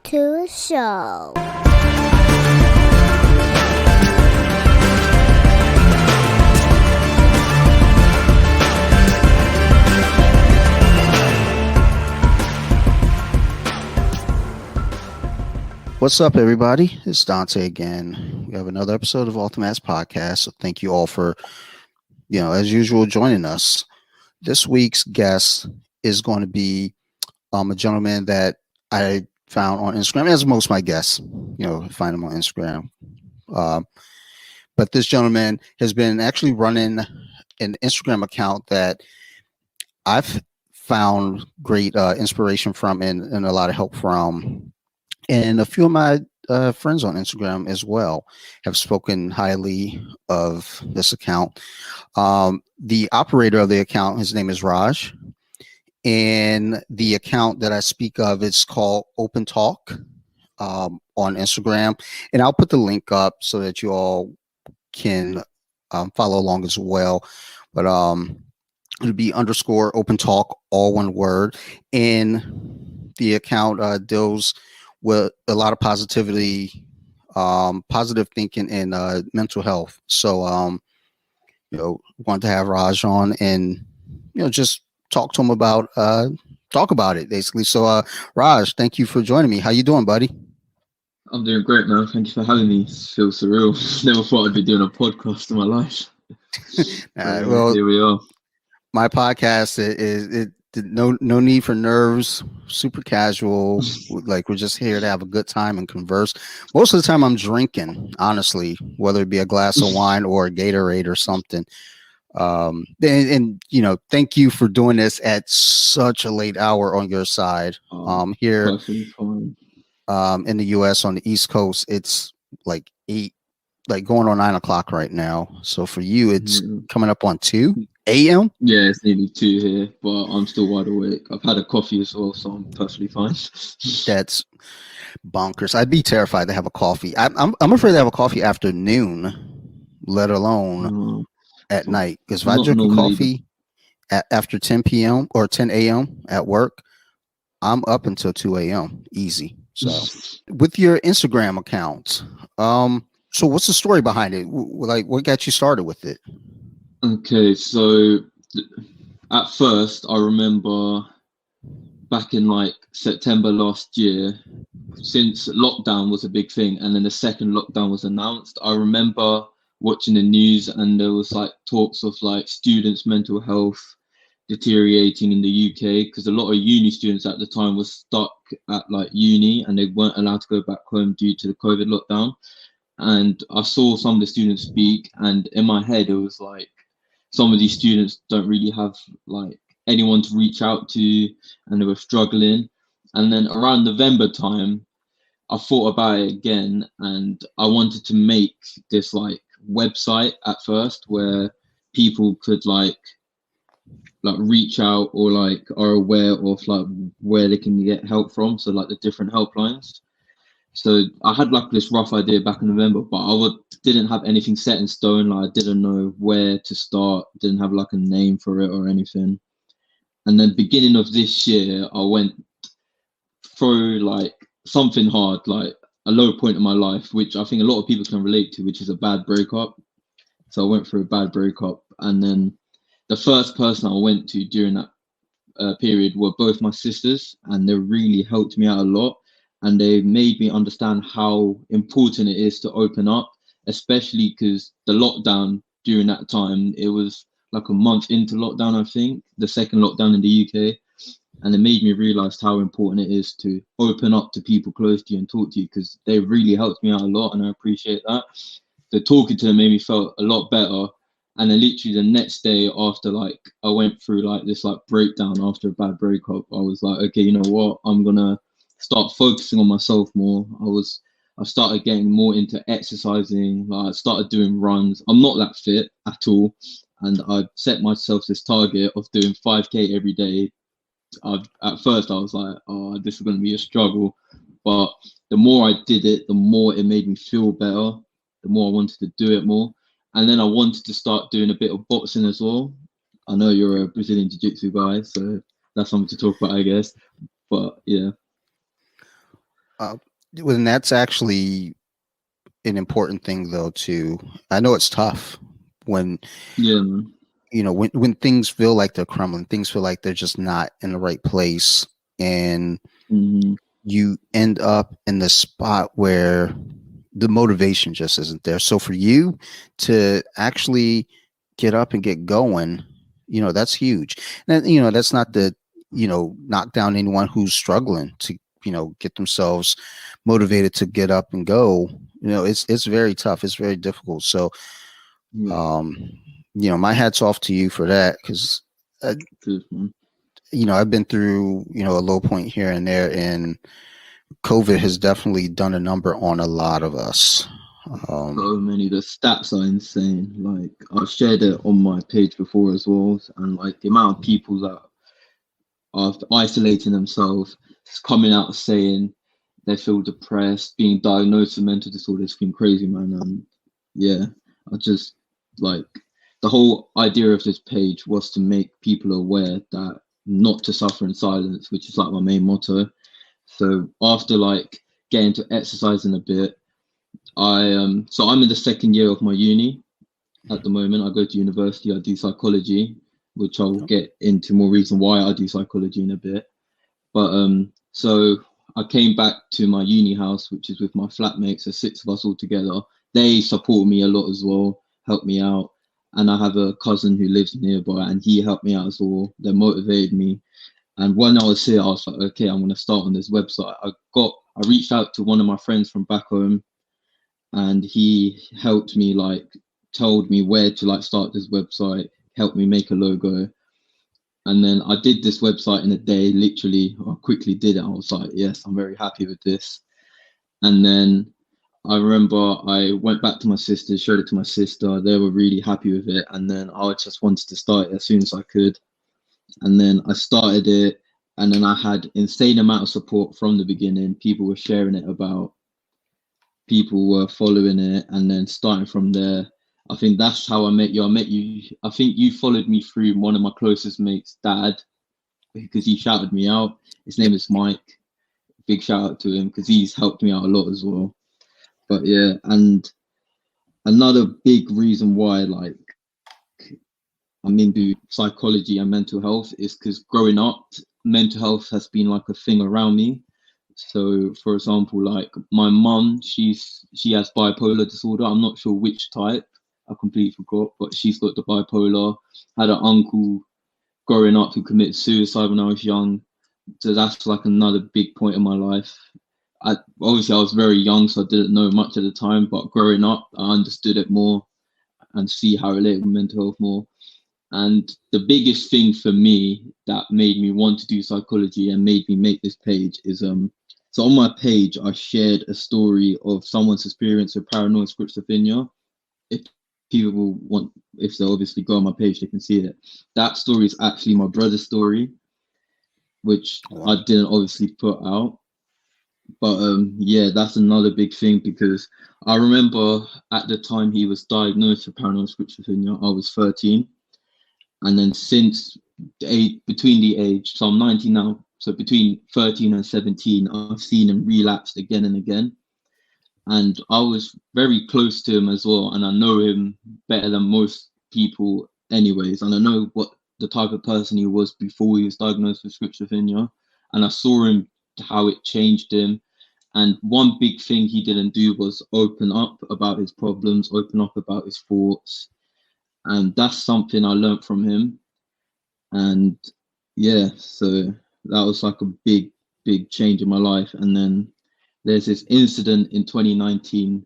to show. What's up, everybody? It's Dante again. We have another episode of Ultimate's podcast. So thank you all for, as usual, joining us. This week's guest is going to be a gentleman that I found on Instagram, as most of my guests, find him on Instagram. But this gentleman has been actually running an Instagram account that I've found great inspiration from and a lot of help from. And a few of my friends on Instagram as well have spoken highly of this account. The operator of the account, his name is Raj. And the account that I speak of is called Open Talk on Instagram. And I'll put the link up so that you all can follow along as well. But it'll be _Open Talk, all one word. And the account deals with a lot of positivity, positive thinking, and mental health. So, want to have Raj on and, just talk to him about it basically. So, Raj, thank you for joining me. How you doing, buddy? I'm doing great, man. Thank you for having me. It feels surreal. Never thought I'd be doing a podcast in my life. Well, here we are. My podcast is no need for nerves, super casual. Like, we're just here to have a good time and converse. Most of the time I'm drinking, honestly, whether it be a glass of wine or a Gatorade or something. And thank you for doing this at such a late hour on your side. Here in the US on the East Coast, it's like 8, like going on 9 o'clock right now. So for you, it's coming up on 2 a.m. Yeah, it's nearly 2 here, but I'm still wide awake. I've had a coffee as well, so I'm perfectly fine. That's bonkers. I'd be terrified to have a coffee. I'm afraid to have a coffee after noon, let alone at night. Because if I drink a coffee after 10 p.m. or 10 a.m. at work, I'm up until 2 a.m. easy. So with your Instagram account, so what's the story behind it? Like, what got you started with it? Okay, so at first I remember back in like September last year, since lockdown was a big thing and then the second lockdown was announced, I remember watching the news and there was like talks of like students' mental health deteriorating in the UK because a lot of uni students at the time were stuck at like uni and they weren't allowed to go back home due to the COVID lockdown. And I saw some of the students speak and in my head it was like, some of these students don't really have like anyone to reach out to and they were struggling. And then around November time, I thought about it again and I wanted to make this like website at first where people could like reach out or like are aware of like where they can get help from. So like the different helplines. So I had like this rough idea back in November, but didn't have anything set in stone. Like I didn't know where to start, didn't have like a name for it or anything. And then beginning of this year, I went through like something hard, like a low point in my life, which I think a lot of people can relate to, which is a bad breakup. So I went through a bad breakup. And then the first person I went to during that period were both my sisters, and they really helped me out a lot. And they made me understand how important it is to open up, especially because the lockdown during that time, it was like a month into lockdown, I think, the second lockdown in the UK. And it made me realize how important it is to open up to people close to you and talk to you because they really helped me out a lot and I appreciate that. So talking to them made me feel a lot better. And then literally the next day after like I went through like this like breakdown after a bad breakup, I was like, okay, you know what? I'm gonna start focusing on myself more. I started getting more into exercising. Like I started doing runs. I'm not that fit at all. And I set myself this target of doing 5K every day. At first I was like, oh, this is going to be a struggle. But the more I did it, the more it made me feel better. The more I wanted to do it more. And then I wanted to start doing a bit of boxing as well. I know you're a Brazilian Jiu-Jitsu guy, so that's something to talk about, I guess. But yeah. Uh, when that's actually an important thing, though. Too, I know it's tough when Yeah, man. when things feel like they're crumbling, things feel like they're just not in the right place, and Hmm. you end up in the spot where the motivation just isn't there. So for you to actually get up and get going, that's huge. And that's not to, knock down anyone who's struggling to, get themselves motivated to get up and go. It's very tough. It's very difficult. So, Yeah, um, my hat's off to you for that because, uh, truth, man. I've been through, a low point here and there, and COVID has definitely done a number on a lot of us. Um, So many. The stats are insane. Like I've shared it on my page before as well, and like the amount of people that are isolating themselves, coming out saying they feel depressed, being diagnosed with mental disorders, it's been crazy, man. And yeah, I just like the whole idea of this page was to make people aware that not to suffer in silence, which is like my main motto. So after like getting to exercising a bit, so I'm in the second year of my uni at the moment. I go to university, I do psychology, which I'll get into more reason why I do psychology in a bit. But so I came back to my uni house, which is with my flatmates, so six of us all together. They support me a lot as well, help me out. And I have a cousin who lives nearby and he helped me out as well. They motivated me. And when I was here, I was like, okay, I'm gonna start on this website. I reached out to one of my friends from back home and he helped me like told me where to like start this website, helped me make a logo. And then I did this website in a day, literally. I quickly did it. I was like, yes, I'm very happy with this. And then I remember I went back to my sister, showed it to my sister. They were really happy with it. And then I just wanted to start it as soon as I could. And then I started it. And then I had insane amount of support from the beginning. People were sharing it about, people were following it. And then starting from there, I think that's how I met you. I met you. I think you followed me through one of my closest mates' dad because he shouted me out. His name yep. is Mike. Big shout out to him because he's helped me out a lot as well. But yeah, and another big reason why like I'm into psychology and mental health is because growing up, mental health has been like a thing around me. So for example, like my mum, she has bipolar disorder. I'm not sure which type. I completely forgot, but she's got the bipolar. Had an uncle growing up who committed suicide when I was young. So that's like another big point in my life. Obviously I was very young, so I didn't know much at the time. But growing up, I understood it more and see how it related with mental health more. And the biggest thing for me that made me want to do psychology and made me make this page is so on my page I shared a story of someone's experience with paranoid schizophrenia. If people want, if they obviously go on my page, they can see it. That story is actually my brother's story, which Wow. I didn't obviously put out. But yeah, that's another big thing because I remember at the time he was diagnosed with paranoid schizophrenia, I was 13. And then since between the age, so I'm 19 now, so between 13 and 17, I've seen him relapsed again and again. And I was very close to him as well. And I know him better than most people, anyways. And I know what the type of person he was before he was diagnosed with schizophrenia. And I saw him, how it changed him. And one big thing he didn't do was open up about his problems, open up about his thoughts. And that's something I learned from him. And yeah, so that was like a big change in my life. And then there's this incident in 2019,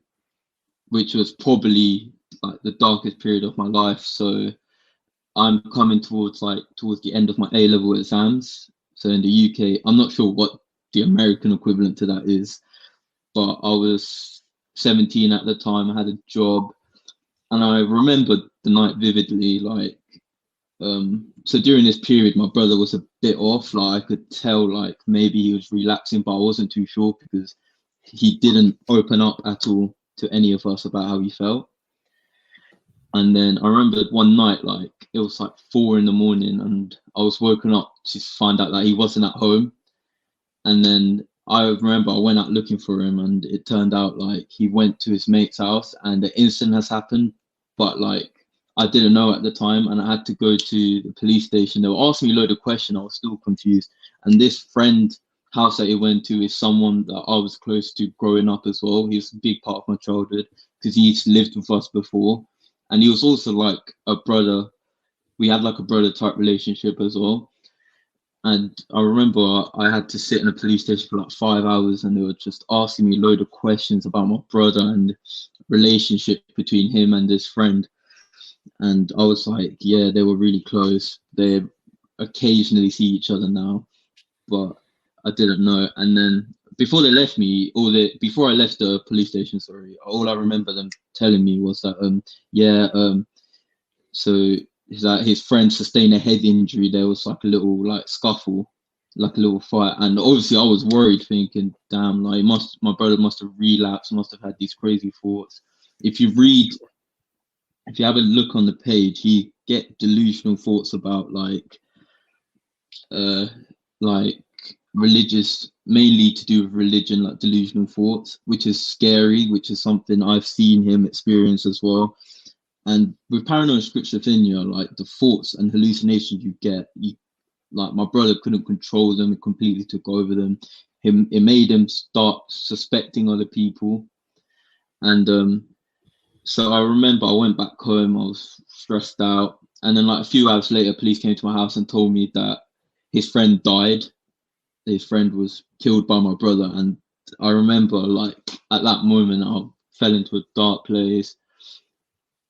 which was probably like the darkest period of my life. So I'm coming towards the end of my A level exams. So in the UK, I'm not sure what the American equivalent to that is, but I was 17 at the time. I had a job, and I remember the night vividly. Like, so during this period, my brother was a bit off. Like I could tell, like maybe he was relapsing, but I wasn't too sure because he didn't open up at all to any of us about how he felt. And then I remembered one night, like it was like 4 in the morning, and I was woken up to find out that he wasn't at home. And then I remember I went out looking for him, and it turned out like he went to his mate's house, and the incident has happened. But like I didn't know at the time, and I had to go to the police station. They were asking me a load of questions. I was still confused. And this friend house that he went to is someone that I was close to growing up as well. He's a big part of my childhood because he's lived with us before, and he was also like a brother. We had like a brother type relationship as well. And I remember I had to sit in a police station for like 5 hours, and they were just asking me a load of questions about my brother and relationship between him and his friend. And I was like, yeah, they were really close. They occasionally see each other now, but I didn't know. And then before they left me, before I left the police station, sorry, all I remember them telling me was that yeah, so his friend sustained a head injury. There was like a little like scuffle, like a little fight, and obviously I was worried, thinking, "Damn, like my brother must have relapsed, must have had these crazy thoughts." If you read, if you have a look on the page, he get delusional thoughts about uh, like religious, mainly to do with religion, like delusional thoughts, which is scary, which is something I've seen him experience as well. And with paranoid schizophrenia, like the thoughts and hallucinations you get, you like my brother couldn't control them; it completely took over them. It made him start suspecting other people. And so I remember I went back home. I was stressed out, and then like a few hours later, police came to my house and told me that his friend died. His friend was killed by my brother, and I remember like at that moment I fell into a dark place,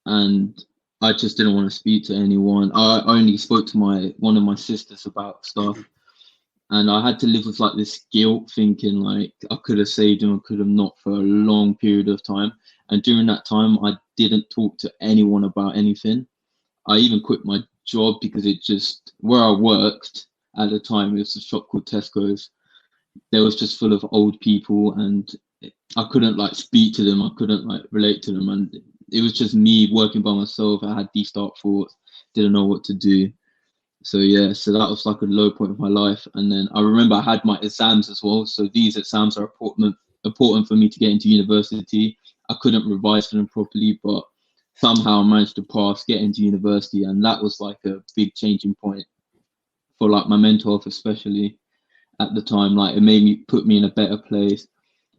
and I just didn't want to speak to anyone. I only spoke to my one of my sisters about stuff, and I had to live with like this guilt, thinking like I could have saved him, I could have not for a long period of time. And during that time, I didn't talk to anyone about anything. I even quit my job because it just where I worked at the time, it was a shop called Tesco's. There was just full of old people, and I couldn't like speak to them. I couldn't like relate to them, and it was just me working by myself. I had these dark thoughts, didn't know what to do. So yeah, so that was like a low point of my life. And then I remember I had my exams as well. So these exams are important for me to get into university. I couldn't revise for them properly, but somehow I managed to pass, get into university, and that was like a big changing point for like my mental health, especially at the time. Like it made me put me in a better place.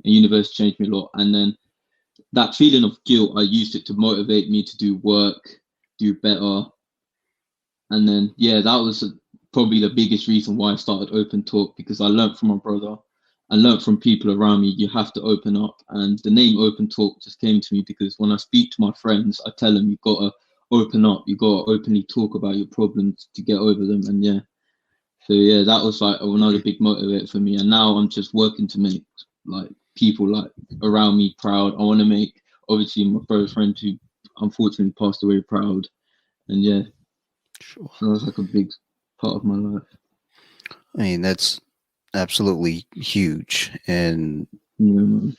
And university changed me a lot. And then that feeling of guilt, I used it to motivate me to do work, do better. And then, yeah, that was probably the biggest reason why I started Open Talk, because I learned from my brother. I learned from people around me, you have to open up. And the name Open Talk just came to me because when I speak to my friends, I tell them you've got to open up, you've got to openly talk about your problems to get over them. And yeah, so yeah, that was like another big motivator for me. And now I'm just working to make like people like around me proud. I want to make obviously my brother's friend who unfortunately passed away proud. And yeah, Sure. so that was like a big part of my life. I mean, that's absolutely huge. And Yeah,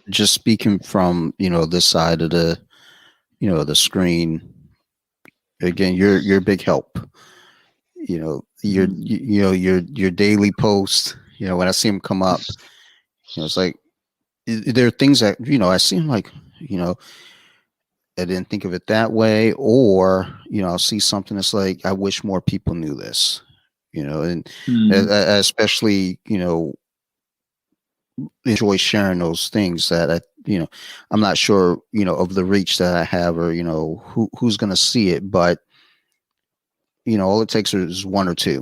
just speaking from, this side of the screen, again, you're a big help. Your daily post, when I see them come up, it's like there are things that, I seem like, I didn't think of it that way, or, I'll see something that's like, I wish more people knew this, and mm, especially, enjoy sharing those things that I'm not sure, of the reach that I have, or, who's going to see it, but, all it takes is one or two,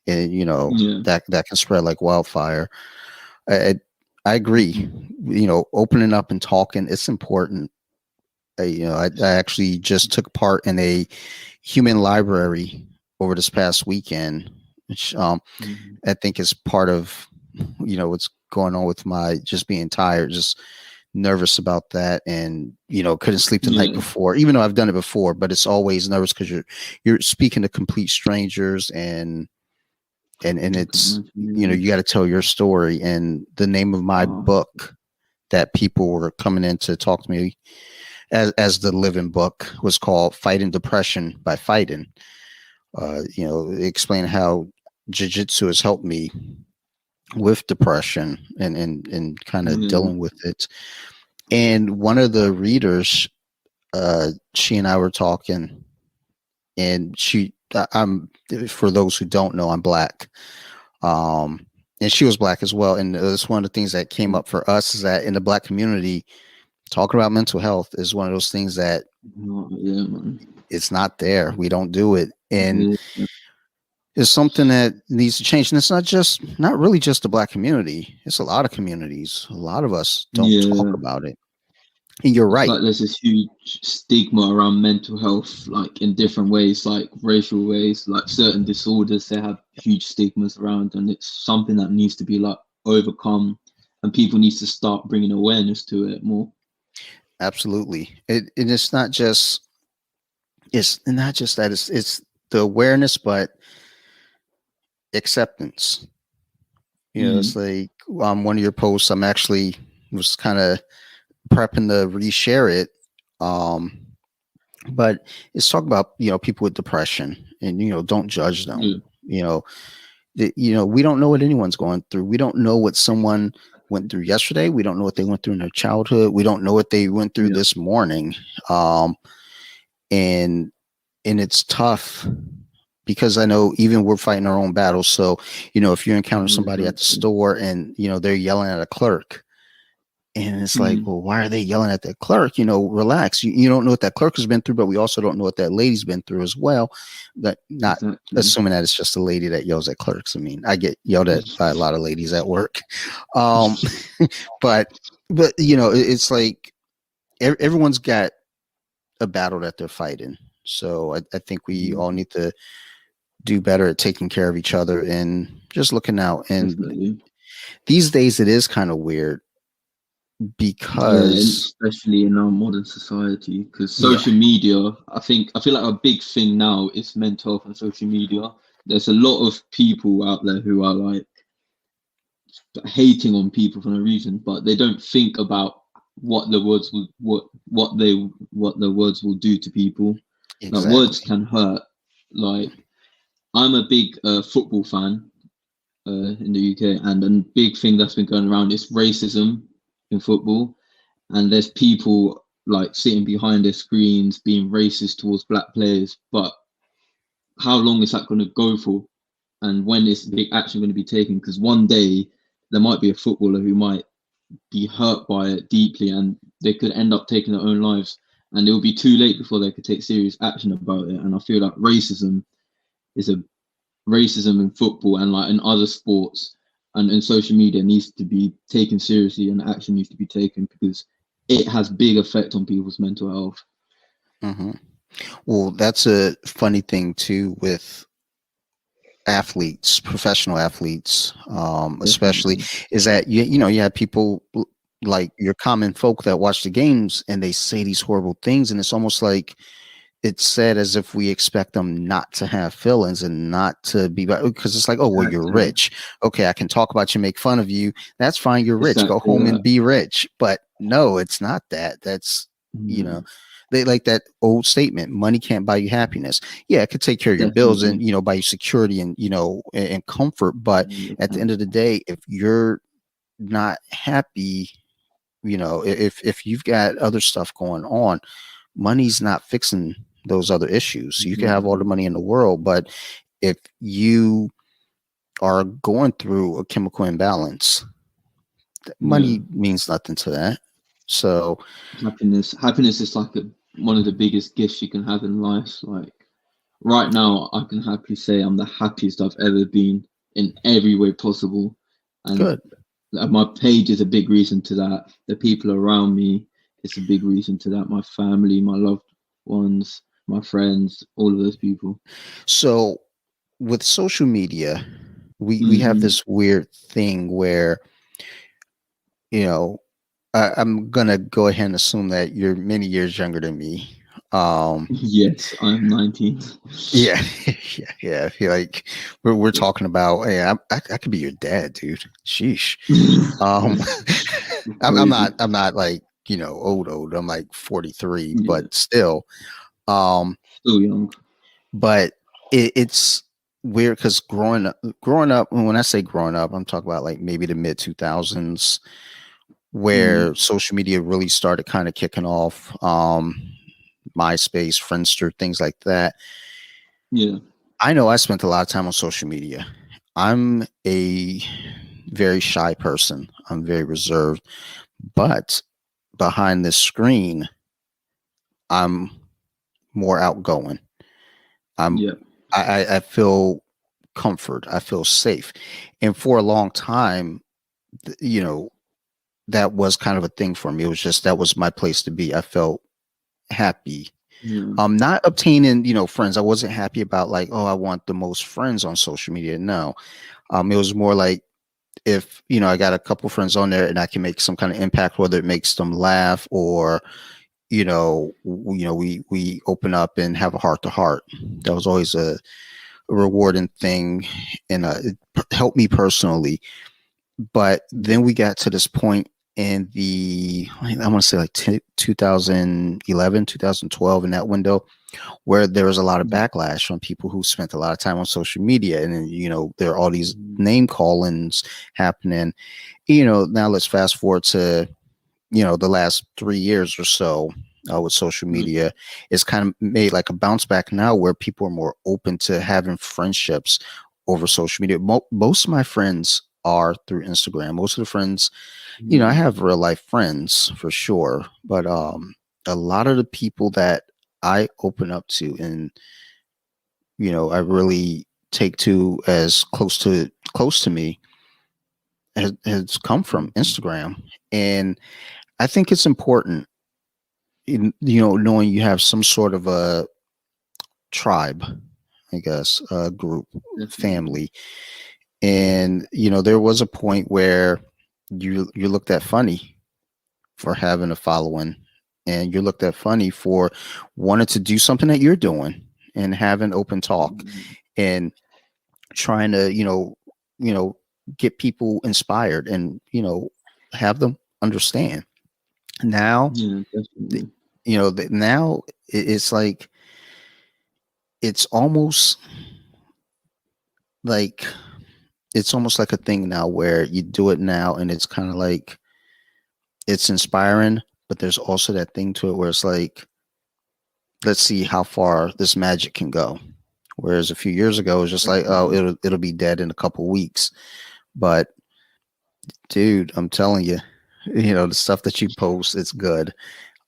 and, yeah, that can spread like wildfire. I, I agree. Opening up and talking, it's important. I actually just took part in a human library over this past weekend, which mm, I think is part of what's going on with my just being tired, just nervous about that, and couldn't sleep the night yeah. before, even though I've done it before. But it's always nervous because you're speaking to complete strangers, and I can it's imagine. you got to tell your story. And the name of my Oh, book that people were coming in to talk to me as the living book was called Fighting Depression by Fighting. Explain how jiu-jitsu has helped me with depression and kind of Yeah. dealing with it. And one of the readers, she and I were talking, and I'm, for those who don't know, I'm black. And she was black as well. And it's one of the things that came up for us is that in the black community, talking about mental health is one of those things that Yeah, man. it's not there. We don't do it. And Yeah, it's something that needs to change. And it's not really just the black community. It's a lot of communities. A lot of us don't talk yeah. about it. And you're I feel right. like there's this huge stigma around mental health, like in different ways, like racial ways, like certain disorders. They have huge stigmas around, and it's something that needs to be like overcome, and people need to start bringing awareness to it more. Absolutely. And it's not just that it's the awareness, but acceptance. It's Mm, like one of your posts, I'm actually was kind of prepping to reshare it. Um, but it's talk about, people with depression and, don't judge them. yeah, You know, we don't know what anyone's going through. We don't know what someone went through yesterday. We don't know what they went through in their childhood. We don't know what they went through yeah, this morning. Um, and it's tough because I know even we're fighting our own battles. So, if you encounter yeah, somebody at the exactly. store and, they're yelling at a clerk, and it's like, Mm, well, why are they yelling at the clerk? Relax. You don't know what that clerk has been through, but we also don't know what that lady's been through as well. That not exactly. assuming that it's just a lady that yells at clerks. I mean, I get yelled at by a lot of ladies at work. Um, but it's like everyone's got a battle that they're fighting. So I think we all Mhm, need to do better at taking care of each other and just looking out. And definitely. these days it is kind of weird Yeah, and because especially in our modern society, because yeah, social media, I feel like a big thing now is mental health and social media. There's a lot of people out there who are like hating on people for no reason, but they don't think about what the words will what the words will do to people. Like words exactly. can hurt. Like I'm a big football fan in the UK, and a big thing that's been going around is racism in football, and there's people like sitting behind their screens being racist towards black players. But how long is that going to go for? And when is big action going to be taken? Because one day there might be a footballer who might be hurt by it deeply, and they could end up taking their own lives, and it will be too late before they could take serious action about it. And I feel like is a racism in football and like in other sports and in social media needs to be taken seriously, and action needs to be taken because it has big effect on people's mental health. Hmm. Well, that's a funny thing too with athletes, professional athletes, especially, Definitely. is that you have people like your common folk that watch the games and they say these horrible things, and it's almost like it's said as if we expect them not to have feelings and not to be, because it's like, oh well, you're Exactly. rich. Okay, I can talk about you, make fun of you. That's fine. You're rich. Go Exactly home that. and be rich. But no, it's not that. That's you Yeah, know, they like that old statement: money can't buy you happiness. Yeah, it could take care of your bills and definitely. buy you security and and comfort. But Yeah, at the end of the day, if you're not happy, if you've got other stuff going on, money's not fixing those other issues. You can have all the exactly. money in the world, but if you are going through a chemical imbalance, Yeah, money means nothing to that. So happiness is like one of the biggest gifts you can have in life. Like right now, I can happily say I'm the happiest I've ever been in every way possible, and good. my page is a big reason to that. The people around me is a big reason to that. My family, my loved ones, my friends, all of those people. So with social media, we have Hmm. this weird thing where you know I'm gonna go ahead and assume that you're many years younger than me. Um, Yes, I'm 19. yeah, yeah, yeah. Like we're talking about, hey, I could be your dad, dude. Sheesh. Um, I'm Crazy. not like old. I'm like 43, Yeah, but still. Um, still young. but it's weird because growing up, when I say growing up, I'm talking about like maybe the mid 2000s, Mm, where social media really started kind of kicking off. MySpace, Friendster, things like that. yeah, I know I spent a lot of time on social media. I'm a very shy person. I'm very reserved, but behind this screen, I'm more outgoing. I'm yeah, I feel comfort. I feel safe. And for a long time, you know, that was kind of a thing for me. It was just that was my place to be. I felt happy. yeah, Not obtaining, friends. I wasn't happy about like, oh, I want the most friends on social media. No. It was more like if, I got a couple friends on there and I can make some kind of impact, whether it makes them laugh or, we open up and have a heart to heart. That was always a rewarding thing, and it helped me personally. But then we got to this point in I want to say like 2011, 2012, in that window, where there was a lot of mm, backlash from people who spent a lot of time on social media. And then, there are all these mm, name callings happening. Now let's fast forward to, the last 3 years or so, with social yeah, media. It's kind of made like a bounce back now where people are more open to having friendships over social media. Most of my friends are through Instagram. Most of the friends, I yeah, have real life friends for sure, but a lot of the people that I open up to and I really take to as close to me has come from mm, Instagram. And I think it's important, knowing you have some sort of a tribe, I guess, a group, definitely. family. And, there was a point where you looked at funny for having a following, and you're looked at funny for wanting to do something that you're doing and having open talk Mm, and trying to you know get people inspired and have them understand. Now yeah, the, definitely. now it's like it's almost like a thing now where you do it now and it's kind of like it's inspiring, but there's also that thing to it where it's like, let's see how far this magic can go. Whereas a few years ago, it was just like, oh, Definitely. it'll be dead in a couple weeks. But dude, I'm telling you, the stuff that you post, it's good.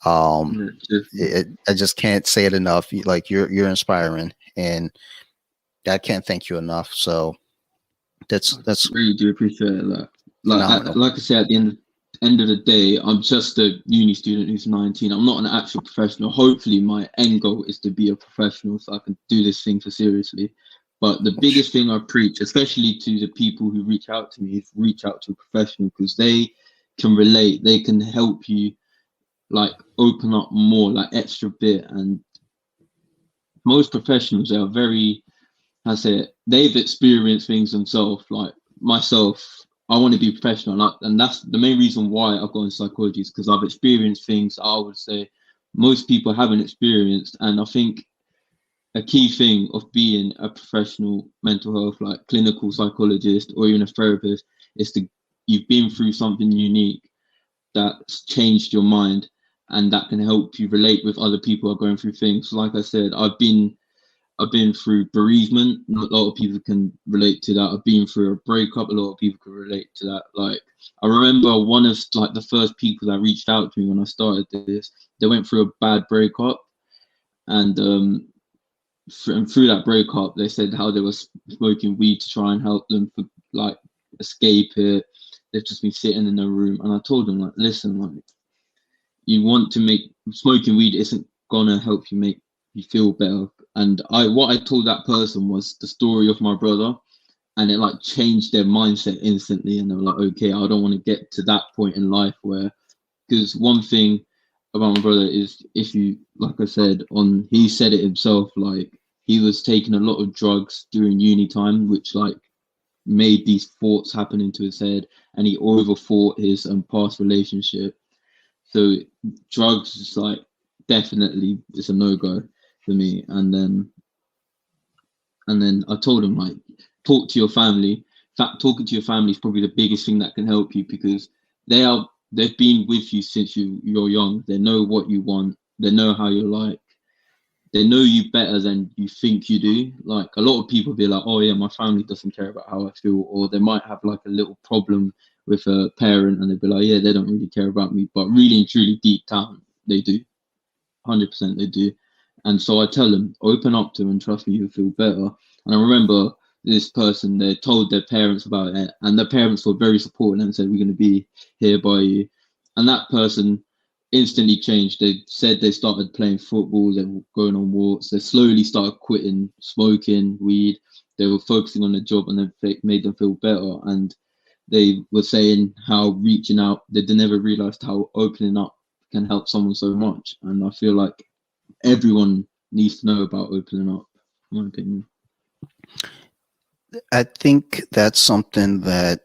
Um, Yeah, definitely. I just can't say it enough. Like you're inspiring, and I can't thank you enough. So I that's really do appreciate that. phenomenal. Like I said, at the end of the day, I'm just a uni student who's 19. I'm not an actual professional. Hopefully, my end goal is to be a professional, so I can do this thing for seriously. But the biggest thing I preach, especially to the people who reach out to me, is reach out to a professional because they can relate. They can help you like open up more, like extra bit. And most professionals are very, I say it, they've experienced things themselves. Like myself, I want to be professional, and that's the main reason why I've gone into psychology is because I've experienced things I would say most people haven't experienced. And I think a key thing of being a professional mental health, like clinical psychologist or even a therapist, is to you've been through something unique that's changed your mind and that can help you relate with other people who are going through things. So like I said, I've been through bereavement. Not a lot of people can relate to that. I've been through a breakup. A lot of people can relate to that. Like I remember one of like the first people that reached out to me when I started this. They went through a bad breakup, and through that breakup, they said how they were smoking weed to try and help them for like escape it. They've just been sitting in a room, and I told them like, listen, like you want to make smoking weed isn't gonna help you make you feel better. And what I told that person was the story of my brother, and it like changed their mindset instantly. And they were like, okay, I don't want to get to that point in life where, because one thing about my brother is if you, like I said, he said it himself, like he was taking a lot of drugs during uni time, which like made these thoughts happen into his head, and he overthought his past relationship. So drugs is like definitely it's a no go for me. And then And then I told him, like, talk to your family. In fact, talking to your family is probably the biggest thing that can help you, because they've been with you since you're young. They know what you want. They know how you're like. They know you better than you think you do. Like, a lot of people be like, oh yeah, my family doesn't care about how I feel, or they might have like a little problem with a parent, and they'd be like, yeah, they don't really care about me, but really and truly deep down they do. 100% they do. And so I tell them, open up to them, and trust me, you'll feel better. And I remember this person, they told their parents about it, and their parents were very supportive and said, we're going to be here by you. And that person instantly changed. They said they started playing football, they were going on walks, they slowly started quitting smoking weed, they were focusing on their job, and they made them feel better. And they were saying how reaching out, they never realized how opening up can help someone so much. And I feel like everyone needs to know about opening up, in my opinion. I think that's something that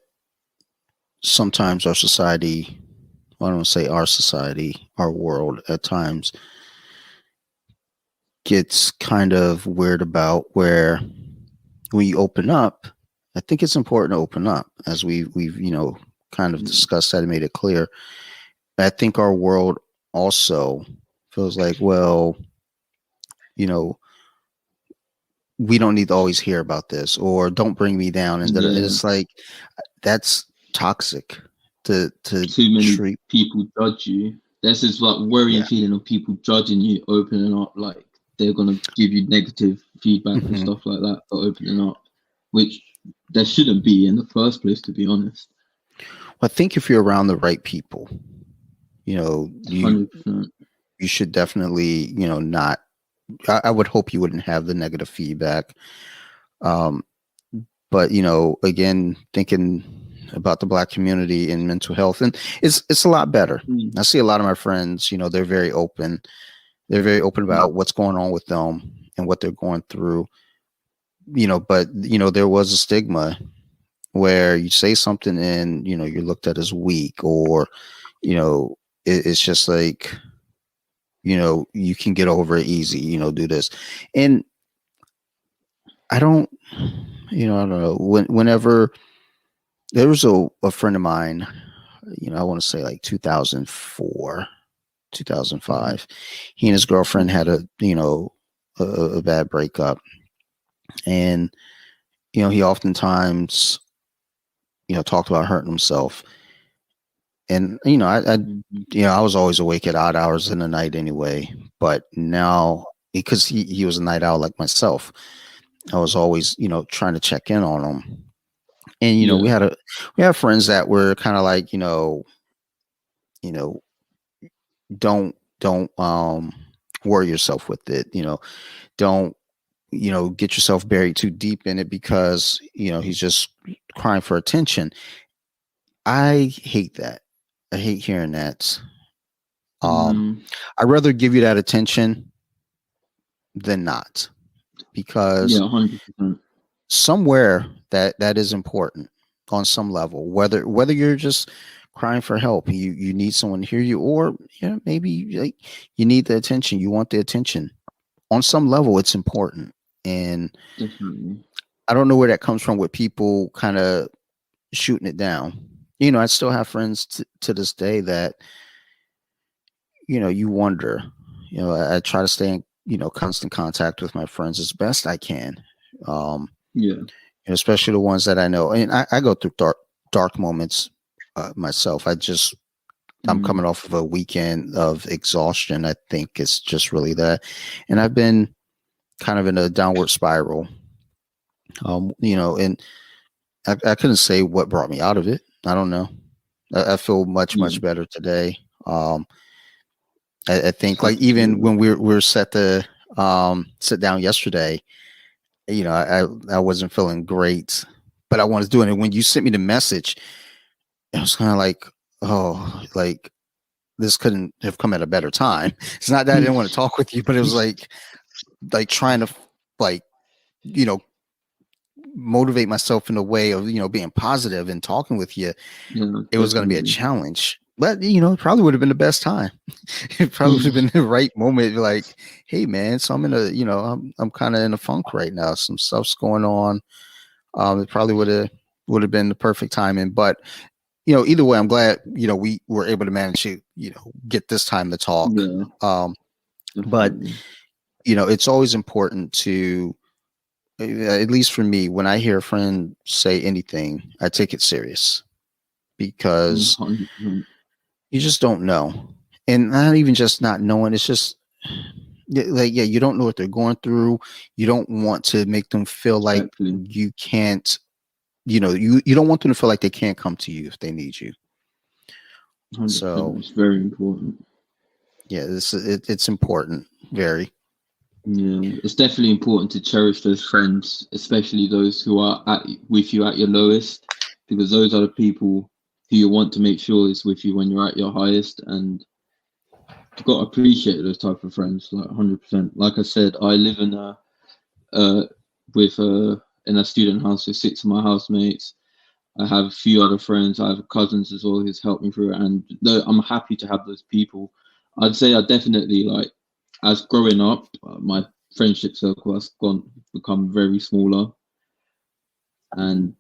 sometimes our society, well, I don't say our society, our world at times gets kind of weird about, where when you open up, I think it's important to open up, as we've kind of discussed that and made it clear. I think our world also feels like, well, you know, we don't need to always hear about this, or don't bring me down. And Yeah, it's like, that's toxic to too many treat. people judge you. There's this like worrying Yeah. feeling of people judging you, opening up, like they're gonna give you negative feedback and Hmm. stuff like that for opening up, which there shouldn't be in the first place, to be honest. I think if you're around the right people, you know, you 100%. you should definitely, not. I would hope you wouldn't have the negative feedback. Um, but again, thinking about the Black community and mental health, and it's a lot better. Mm. I see a lot of my friends, they're very open. They're very open about what's going on with them and what they're going through. But there was a stigma where you say something and you're looked at as weak, or it's just like, you can get over it easy, do this. And I don't, I don't know, whenever there was a friend of mine, I want to say like 2004, Mm-hmm. 2005, he and his girlfriend had a bad breakup. And he oftentimes talked about hurting himself. And Mm-hmm. I was always awake at odd hours in the night anyway. But now, because he was a night owl like myself, I was always trying to check in on him. And Yeah, we have friends that were kind of like, you know don't worry yourself with it. Don't get yourself buried too deep in it, because he's just crying for attention. I hate that. I hate hearing that. um mm, I'd rather give you that attention than not, because yeah, 100%. somewhere that is important on some level, whether you're just crying for help, you need someone to hear you, or maybe like you need the attention, you want the attention. On some level, it's important. And Definitely. I don't know where that comes from, with people kind of shooting it down. I still have friends to this day that you wonder. I try to stay in constant contact with my friends as best I can. um Yeah. Especially the ones that I know. And I go through dark moments myself. I'm Mm, coming off of a weekend of exhaustion. I think it's just really that. And I've been kind of in a downward spiral. And I couldn't say what brought me out of it. I don't know. I feel much, yeah. much better today. I think, like, That's even good. when we're set to sit down yesterday, I wasn't feeling great, but I wanted to do it. And when you sent me the message, it was kind of like, oh, like, this couldn't have come at a better time. It's not that I didn't want to talk with you, but it was like trying to, like, you know, motivate myself in a way of, being positive and talking with you. Yeah, It was going to be a definitely. challenge. But it probably would have been the best time. It probably would have been the right moment. Like, hey man, so I'm in a, I'm kind of in a funk right now. Some stuff's going on. It probably would have been the perfect timing. But either way, I'm glad we were able to manage to get this time to talk. Yeah, But definitely. it's always important to, at least for me, when I hear a friend say anything, I take it serious because 100%. you just don't know. And not even just not knowing, it's just like, yeah, you don't know what they're going through. You don't want to make them feel like Exactly. you can't, you don't want them to feel like they can't come to you if they need you. 100%. So It's very important. yeah, it's important. Very. Yeah, it's definitely important to cherish those friends, especially those who are with you at your lowest, because those are the people who you want to make sure is with you when you're at your highest. And you've got to appreciate those type of friends, like 100%. Like I said, I live uh with in a student house with six of my housemates. I have a few other friends. I have cousins as well who's helped me through it, and I'm happy to have those people. I'd say I definitely like, as growing up, my friendship circle has become very smaller, and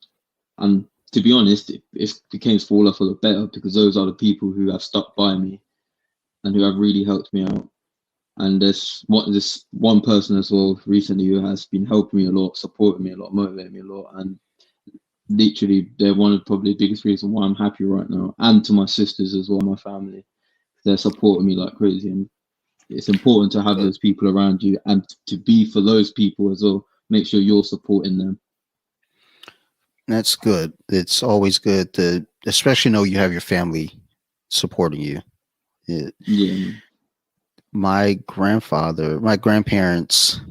and to be honest, it became smaller for the better, because those are the people who have stuck by me and who have really helped me out. And this one person as well recently who has been helping me a lot, supporting me a lot, motivating me a lot, and literally they're one of probably the biggest reasons why I'm happy right now. And to my sisters as well, my family, they're supporting me like crazy. And it's important to have Good. those people around you, and to be for those people as well. Make sure you're supporting them. That's good. It's always good to, especially know you have your family supporting you. It, Yeah, man. my grandparents,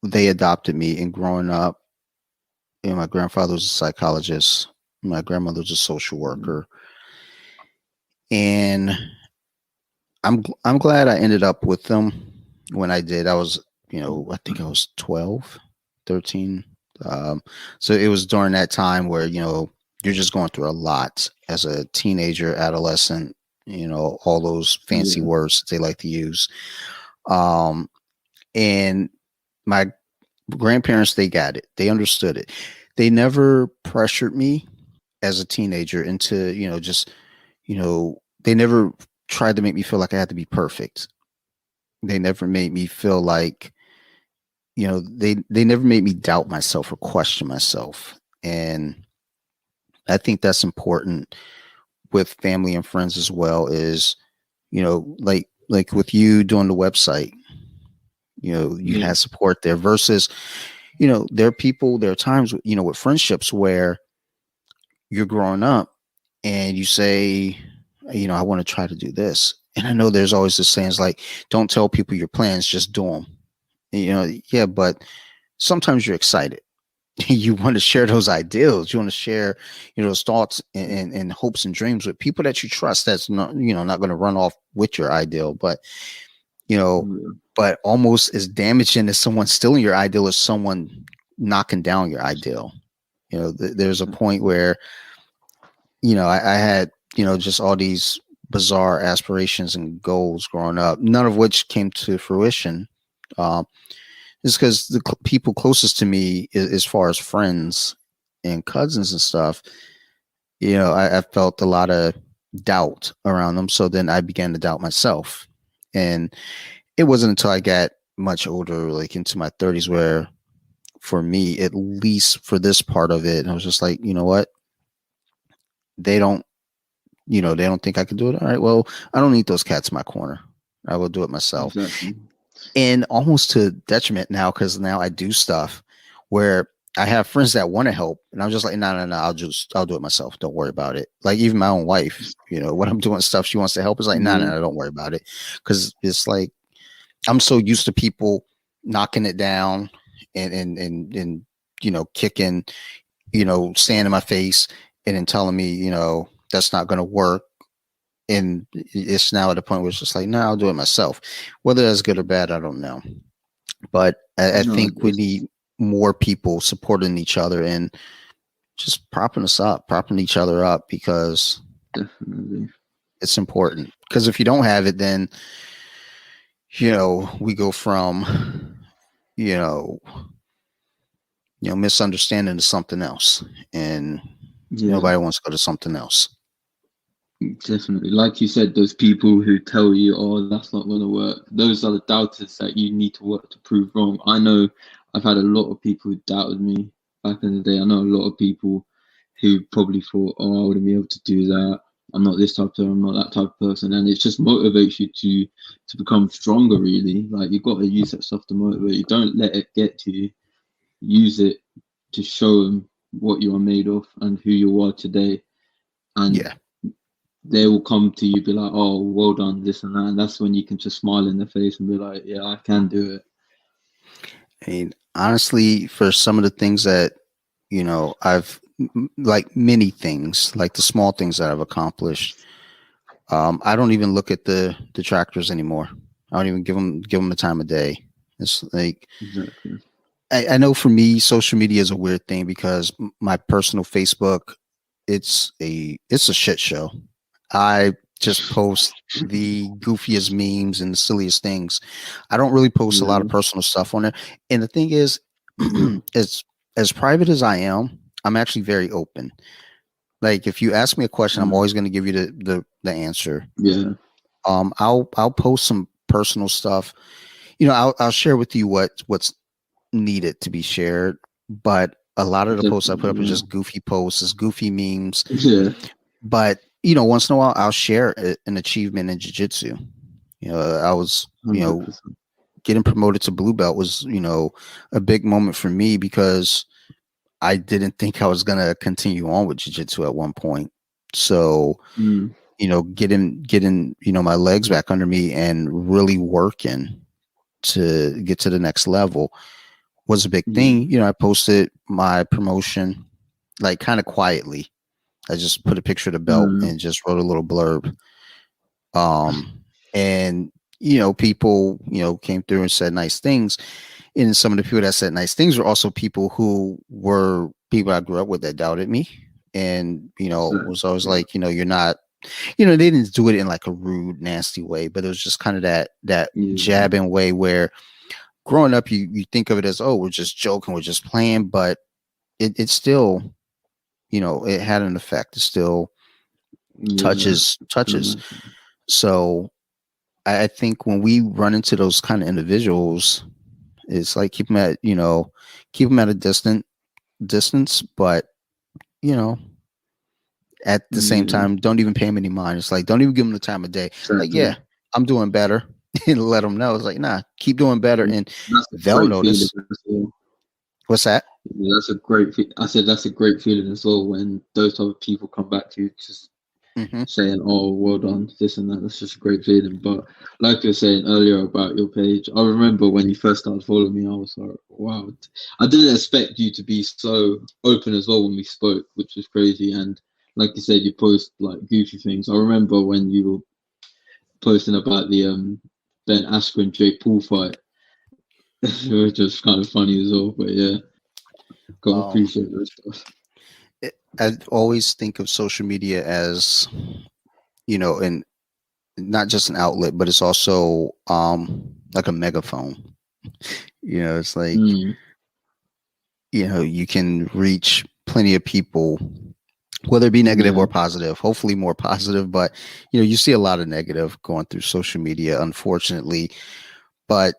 they adopted me. And growing up, my grandfather was a psychologist. My grandmother was a social worker. And I'm glad I ended up with them when I did. I was, I think I was 12, 13. So it was during that time where, you're just going through a lot as a teenager, adolescent, all those fancy Yeah, words that they like to use. Um, and my grandparents, they got it. They understood it. They never pressured me as a teenager into, just, they never tried to make me feel like I had to be perfect. They never made me feel like, they never made me doubt myself or question myself. And I think that's important with family and friends as well, is, like with you doing the website, you yeah, had support there versus, there are times, with friendships where you're growing up and you say, I want to try to do this. And I know there's always this saying, like, don't tell people your plans, just do them. Yeah, but sometimes you're excited. You want to share those ideals. You want to share, those thoughts and hopes and dreams with people that you trust. That's not, not going to run off with your ideal, you know, yeah. but almost as damaging as someone stealing your ideal is someone knocking down your ideal. There's a point where, I had, just all these bizarre aspirations and goals growing up, none of which came to fruition. Um, is because the people closest to me, as far as friends and cousins and stuff, I felt a lot of doubt around them. So then I began to doubt myself. And it wasn't until I got much older, like into my 30s, where for me, at least for this part of it, I was just like, you know what? They don't, they don't think I can do it. All right, well, I don't need those cats in my corner. I will do it myself. Exactly. And almost to detriment now, because now I do stuff where I have friends that want to help, and I'm just like, no, no, no, I'll do it myself. Don't worry about it. Like even my own wife, when I'm doing stuff, she wants to help. It's like, no, no, Yeah, no, don't worry about it, because it's like I'm so used to people knocking it down and kicking, staying in my face and then telling me, that's not going to work. And it's now at a point where it's just like, no, I'll do it myself. Whether that's good or bad, I don't know. But I no, think we need more people supporting each other and just propping each other up, because definitely. It's important because if you don't have it, then we go from you know misunderstanding to something else, and Yeah, nobody wants to go to something else. definitely. Like you said, those people who tell you, "Oh, that's not going to work." Those are the doubters that you need to work to prove wrong. I know I've had a lot of people who doubted me back in the day. I know a lot of people who probably thought, "Oh, I wouldn't be able to do that. I'm not this type of person. I'm not that type of person," and it just motivates you to become stronger. Really, like you've got to use that stuff to motivate you. Don't let it get to you. Use it to show them what you are made of and who you are today, and Yeah, they will come to you, be like, "Oh, well done, this and that," and that's when you can just smile in their face and be like, "Yeah, I can do it." I mean, honestly, for some of the things that I've like many things, like the small things that I've accomplished, I don't even look at the detractors anymore. I don't even give them the time of day. It's like Exactly. I know for me, social media is a weird thing because my personal Facebook, it's a shit show. I just post the goofiest memes and the silliest things. I don't really post a lot of Yeah, personal stuff on there. And the thing is, yeah, as private as I am, I'm actually very open. Like if you ask me a question, I'm mm, always going to give you the answer. yeah, I'll post some personal stuff. I'll share with you what's needed to be shared, but a lot of the posts I put up are definitely, just goofy posts, it's goofy memes. yeah, But once in a while, I'll share an achievement in jiu-jitsu. I was 100%. getting promoted to blue belt was a big moment for me because I didn't think I was gonna continue on with jiu-jitsu at one point. So Mm, getting my legs back under me and really working to get to the next level was a big yeah, thing. I posted my promotion like kind of quietly. I just put a picture of the belt mm, and just wrote a little blurb. And people came through and said nice things. And some of the people that said nice things were also people who were people I grew up with that doubted me. And was always exactly. like, you're not, they didn't do it in like a rude, nasty way, but it was just kind of that Yeah, jabbing way where growing up you think of it as, oh, we're just joking, we're just playing, but it still, it had an effect. It still yeah, can touches. imagine. So I think when we run into those kind of individuals, it's like keep them at a distance, but you know, at the same Yeah, time, don't even pay them any mind. It's like don't even give them the time of day. Like, yeah, exactly. I'm doing better, and let them know. It's like, nah, keep doing better, Mm, and that's a they'll great feeling notice. as well. What's that? Yeah, that's a great. I said that's a great feeling as well when those type of people come back to you, just Hmm. saying, "Oh, well done, this and that." That's just a great feeling. But like you were saying earlier about your page, I remember when you first started following me, I was like, "Wow!" I didn't expect you to be so open as well when we spoke, which was crazy. And like you said, you post like goofy things. I remember when you were posting about the Ben Askren Jake Paul fight, which was kind of funny as well. But yeah, gotta Um, appreciate those stuff. I always think of social media as and not just an outlet, but it's also like a megaphone. It's like Mm, you can reach plenty of people, whether it be negative yeah, or positive, hopefully more positive, but you see a lot of negative going through social media, unfortunately. But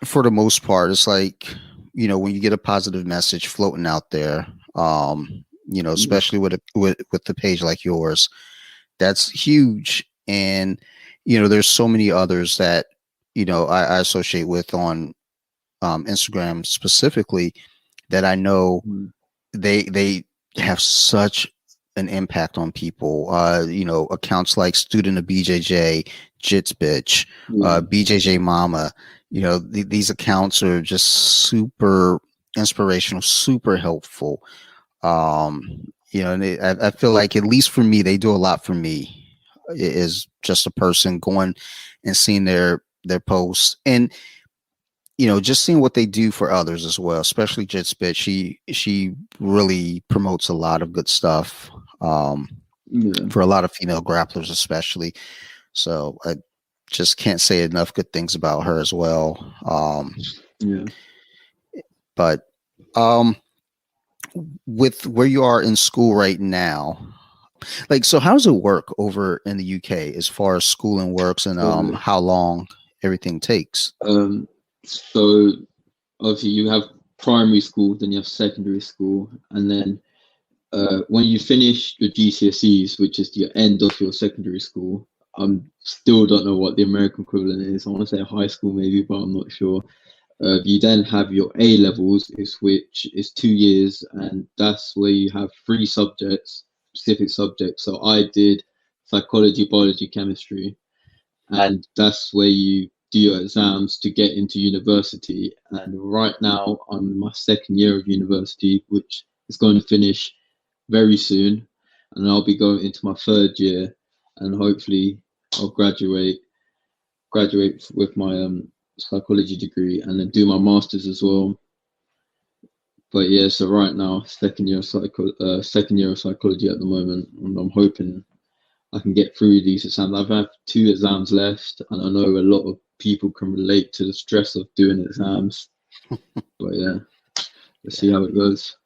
for the most part, it's like, when you get a positive message floating out there, yeah, especially with the page like yours, that's huge. And there's so many others that I associate with on Instagram specifically that I know mm, they have such an impact on people. Accounts like Student of BJJ, Jits Bitch, yeah, BJJ Mama. These accounts are just super inspirational, super helpful. And I feel like, at least for me, they do a lot for me. Is just a person going and seeing their posts, and just seeing what they do for others as well, especially Jet Spit. She really promotes a lot of good stuff. Um, Yeah. for a lot of female grapplers, especially. So I just can't say enough good things about her as well. Yeah. But um, with where you are in school right now, like, so how does it work over in the UK as far as schooling works and So, how long everything takes? so obviously you have primary school, then you have secondary school, and then when you finish your GCSEs, which is the end of your secondary school, still don't know what the American equivalent is. I want to say high school maybe, but I'm not sure. You then have your A levels, which is 2 years, and that's where you have three subjects, specific subjects. So I did psychology, biology, chemistry, and that's where you do your exams to get into university. And right now, I'm in my second year of university, which is going to finish very soon, and I'll be going into my third year, and hopefully I'll graduate with my psychology degree, and then do my masters as well. But yeah, so right now, second year of psychology at the moment, and I'm hoping I can get through these exams. I've had two exams left, and I know a lot of people can relate to the stress of doing exams. But yeah, let's see Yeah. how it goes.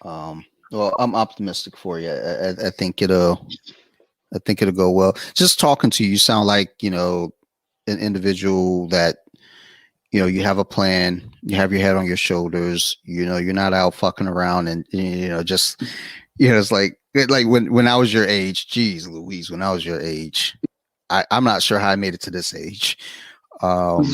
Well, I'm optimistic for you. I think it'll go well. Just talking to you, you sound like, an individual that, you have a plan, you have your head on your shoulders, you're not out fucking around and, just, it's like when I was your age, geez, Louise, when I was your age, I'm not sure how I made it to this age. Um,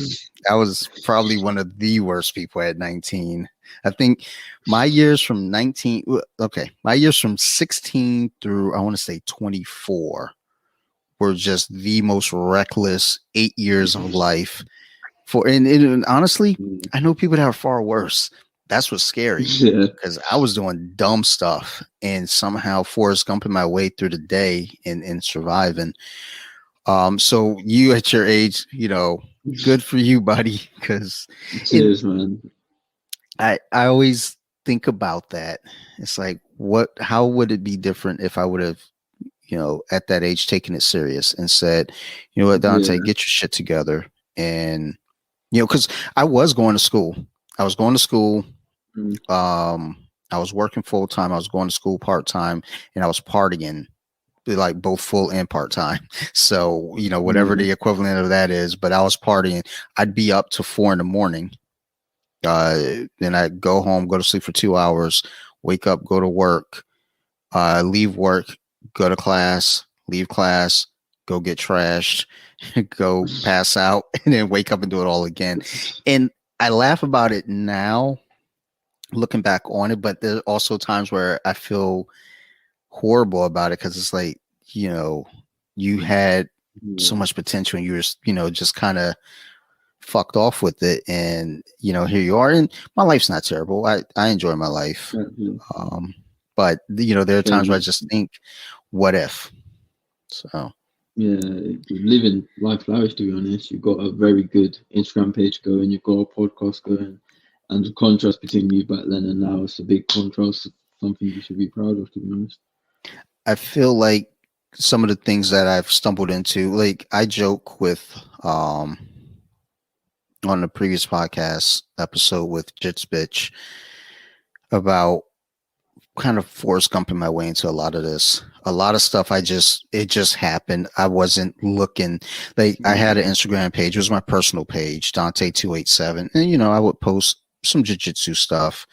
I was probably one of the worst people at 19. I think my years from 19, okay, my years from 16 through, I want to say 24 were just the most reckless 8 years of life. And honestly, I know people that are far worse. That's what's scary Yeah, because I was doing dumb stuff and somehow Forrest Gumping my way through the day and surviving. So you at your age, good for you, buddy. Because in cheers, man. I always think about that. It's like, how would it be different if I would have, at that age taken it serious and said, you know what, Dante, Yeah, get your shit together. And, because I was going to school. I was going to school. mm, I was working full time. I was going to school part time, and I was partying like both full and part time. So, whatever yeah, the equivalent of that is, but I was partying. I'd be up to 4 a.m. Then I'd go home, go to sleep for 2 hours, wake up, go to work, leave work, go to class, leave class, go get trashed, go pass out, and then wake up and do it all again. And I laugh about it now, looking back on it, but there's also times where I feel horrible about it because it's like, you had so yeah, much potential and you were, just kind of fucked off with it. And, here you are. And my life's not terrible. I enjoy my life. exactly. Um, but, there are times where I Same. just think, what if? So, Yeah, living life lavish, to be honest. You've got a very good Instagram page going, you've got a podcast going, and the contrast between you back then and now is a big contrast, something you should be proud of, to be honest. I feel like some of the things that I've stumbled into, like I joke with, on the previous podcast episode with Jits Bitch about kind of Forrest Gumping my way into a lot of this. A lot of stuff it just happened. I wasn't looking. Like I had an Yeah, Instagram page. It was my personal page, Dante287. And I would post some jiu-jitsu stuff,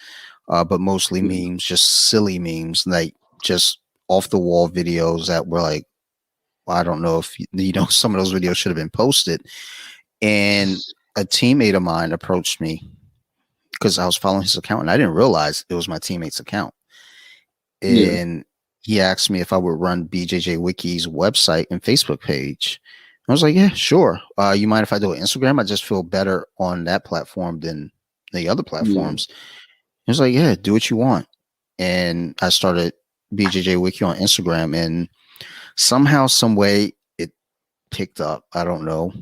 but mostly yeah, memes, just silly memes, like just off the wall videos that were like, well, I don't know if some of those videos should have been posted. And a teammate of mine approached me because I was following his account and I didn't realize it was my teammate's account. yeah, And he asked me if I would run BJJ Wiki's website and Facebook page. I was like, yeah, sure. You mind if I do an Instagram? I just feel better on that platform than the other yeah, platforms. He was like, yeah, do what you want. And I started BJJ Wiki on Instagram, and somehow, some way, it picked up. I don't know.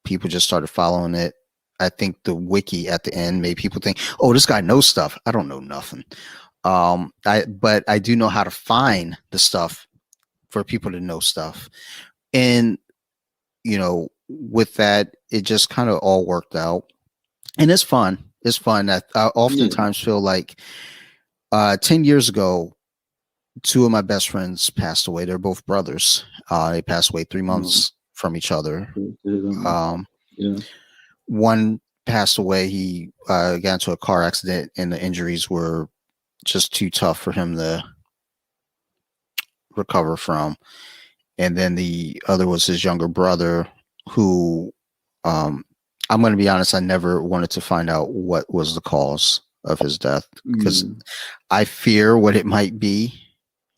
People just started following it. I think the wiki at the end made people think, oh, this guy knows stuff. I don't know nothing. But I do know how to find the stuff for people to know stuff. And, with that, it just kind of all worked out. And it's fun. It's fun. I Yeah. oftentimes feel like 10 years ago, two of my best friends passed away. They're both brothers. They passed away 3 months from each other. Um, Yeah. one passed away. He got into a car accident, and the injuries were just too tough for him to recover from. And then the other was his younger brother, who um, I'm going to be honest, I never wanted to find out what was the cause of his death because Mm. I fear what it might be,